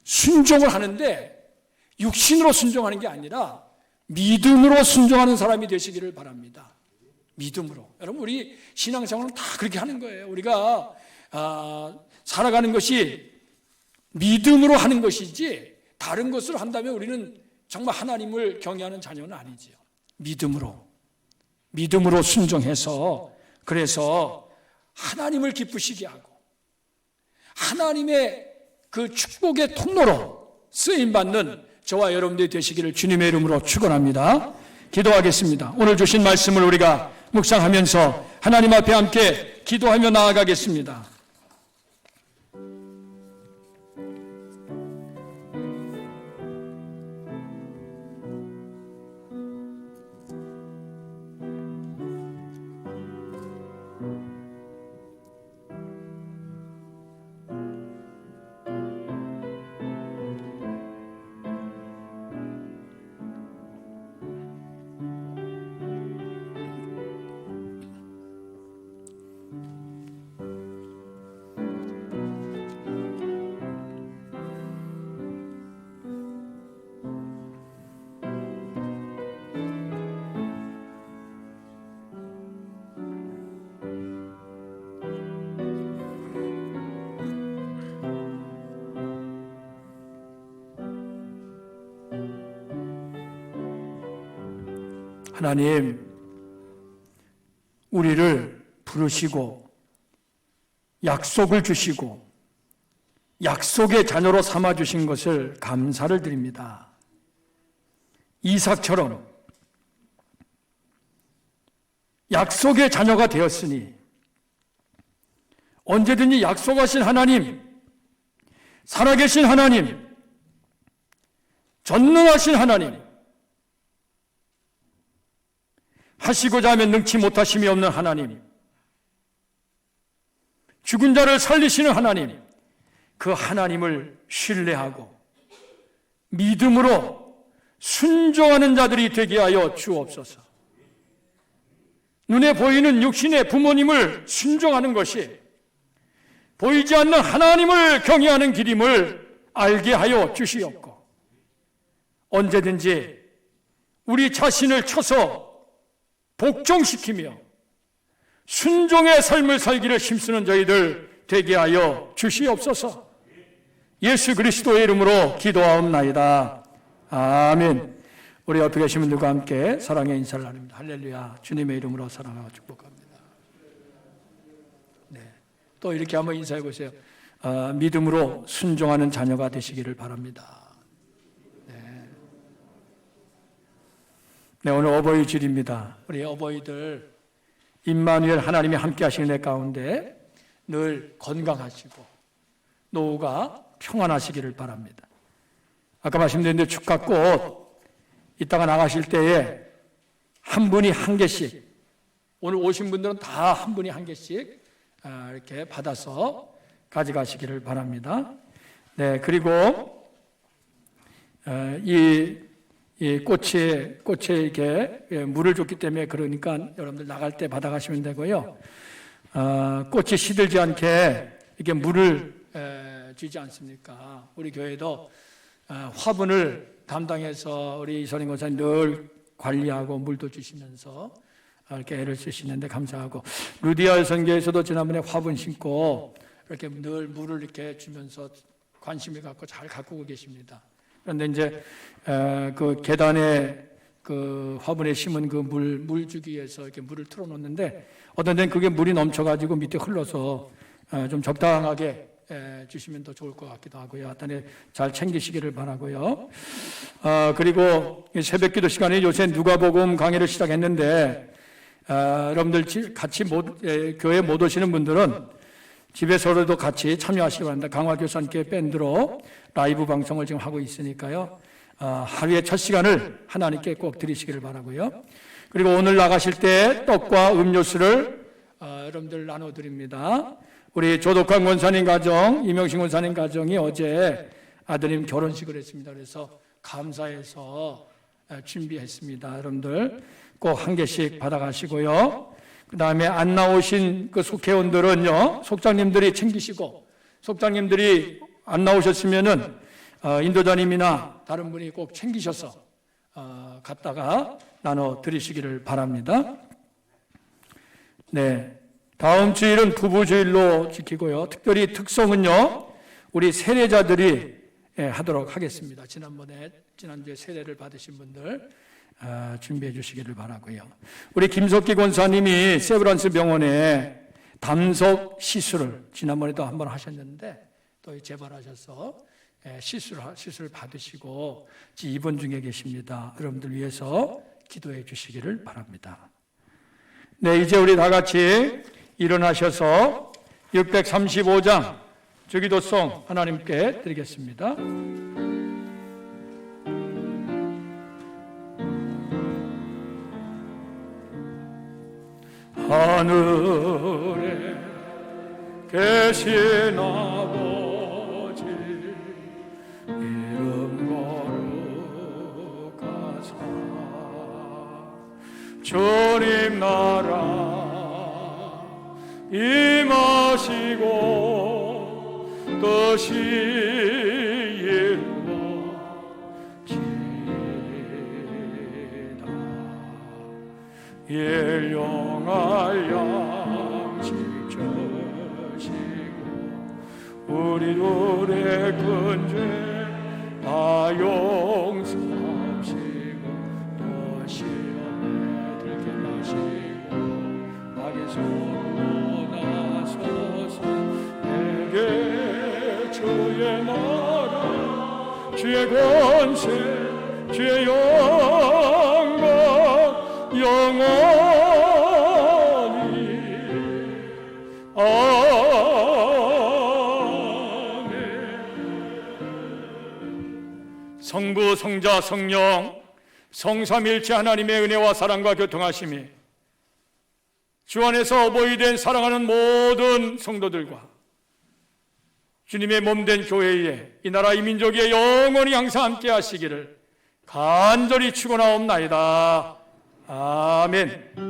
순종을 하는데 육신으로 순종하는 게 아니라 믿음으로 순종하는 사람이 되시기를 바랍니다. 믿음으로. 여러분, 우리 신앙생활은 다 그렇게 하는 거예요. 우리가 살아가는 것이 믿음으로 하는 것이지 다른 것으로 한다면 우리는 정말 하나님을 경외하는 자녀는 아니지요. 믿음으로 순종해서, 그래서 하나님을 기쁘시게 하고 하나님의 그 축복의 통로로 쓰임받는 저와 여러분들이 되시기를 주님의 이름으로 축원합니다. 기도하겠습니다. 오늘 주신 말씀을 우리가 묵상하면서 하나님 앞에 함께 기도하며 나아가겠습니다. 하나님, 우리를 부르시고 약속을 주시고 약속의 자녀로 삼아주신 것을 감사를 드립니다. 이삭처럼 약속의 자녀가 되었으니 언제든지 약속하신 하나님, 살아계신 하나님, 전능하신 하나님, 하시고자 하면 능치 못하심이 없는 하나님, 죽은 자를 살리시는 하나님, 그 하나님을 신뢰하고 믿음으로 순종하는 자들이 되게 하여 주옵소서. 눈에 보이는 육신의 부모님을 순종하는 것이 보이지 않는 하나님을 경외하는 길임을 알게 하여 주시옵고, 언제든지 우리 자신을 쳐서 복종시키며 순종의 삶을 살기를 힘쓰는 저희들 되게 하여 주시옵소서. 예수 그리스도의 이름으로 기도하옵나이다. 아멘. 우리 옆에 계신 분들과 함께 사랑의 인사를 나눕니다. 할렐루야. 주님의 이름으로 사랑하고 축복합니다. 네. 또 이렇게 한번 인사해 보세요. 믿음으로 순종하는 자녀가 되시기를 바랍니다. 네, 오늘 어버이 주일입니다. 우리 어버이들 임마누엘 하나님이 함께 하시는 내 가운데 늘 건강하시고 노후가 평안하시기를 바랍니다. 아까 말씀드렸는데 축가꽃 이따가 나가실 때에 한 분이 한 개씩, 오늘 오신 분들은 다 한 분이 한 개씩 이렇게 받아서 가져가시기를 바랍니다. 네, 그리고 이 꽃에 이렇게 물을 줬기 때문에 그러니까 여러분들 나갈 때 받아가시면 되고요. 꽃이 시들지 않게 이렇게 물을 주지 않습니까? 우리 교회도 화분을 담당해서 우리 이선인 권사님 늘 관리하고 물도 주시면서 이렇게 애를 쓰시는데 감사하고, 루디아 선교에서도 지난번에 화분 심고 이렇게 늘 물을 이렇게 주면서 관심을 갖고 잘 가꾸고 계십니다. 그런데 이제 그 계단에 그 화분에 심은 그 물 주기 위해서 이렇게 물을 틀어놓는데 어떤 데는 그게 물이 넘쳐가지고 밑에 흘러서 좀 적당하게 주시면 더 좋을 것 같기도 하고요. 하여튼 잘 챙기시기를 바라고요. 그리고 새벽기도 시간에 요새 누가복음 강의를 시작했는데 여러분들 같이 교회 못 오시는 분들은 집에서라도 같이 참여하시기 바랍니다. 강화교사님께 밴드로 라이브 방송을 지금 하고 있으니까요. 하루의 첫 시간을 하나님께 꼭 드리시기를 바라고요. 그리고 오늘 나가실 때 떡과 음료수를 여러분들 나눠드립니다. 우리 조덕환 권사님 가정, 이명신 권사님 가정이 어제 아드님 결혼식을 했습니다. 그래서 감사해서 준비했습니다. 여러분들 꼭 한 개씩 받아가시고요. 그 다음에 안 나오신 그 속회원들은요, 속장님들이 챙기시고, 속장님들이 안 나오셨으면은 인도자님이나 다른 분이 꼭 챙기셔서 갖다가 나눠 드리시기를 바랍니다. 네, 다음 주일은 부부주일로 지키고요. 특별히 특성은요, 우리 세례자들이 하도록 하겠습니다. 지난주에 세례를 받으신 분들 준비해 주시기를 바라고요. 우리 김석기 권사님이 세브란스 병원에 담석 시술을 지난번에도 한번 하셨는데 또 재발하셔서 시술을 받으시고 입원 중에 계십니다. 여러분들 위해서 기도해 주시기를 바랍니다. 네, 이제 우리 다 같이 일어나셔서 635장 주기도송 하나님께 드리겠습니다. 하늘에 계신 아버지 이름 거룩하사 주님 나라 임하시고 뜻이 이루어지이다. 일용할 양식 주시고 우리 둘의 큰 죄 다 용서하시고 또 시험에 들게 마시고 악에서로 나서서 내게 주의 나라 주의 권세 주의 영광 영원히 아멘. 성부 성자 성령 성삼일체 하나님의 은혜와 사랑과 교통하심이 주 안에서 어버이된 사랑하는 모든 성도들과 주님의 몸된 교회에 이 나라 이 민족에 영원히 항상 함께 하시기를 간절히 축원하옵나이다. 아멘.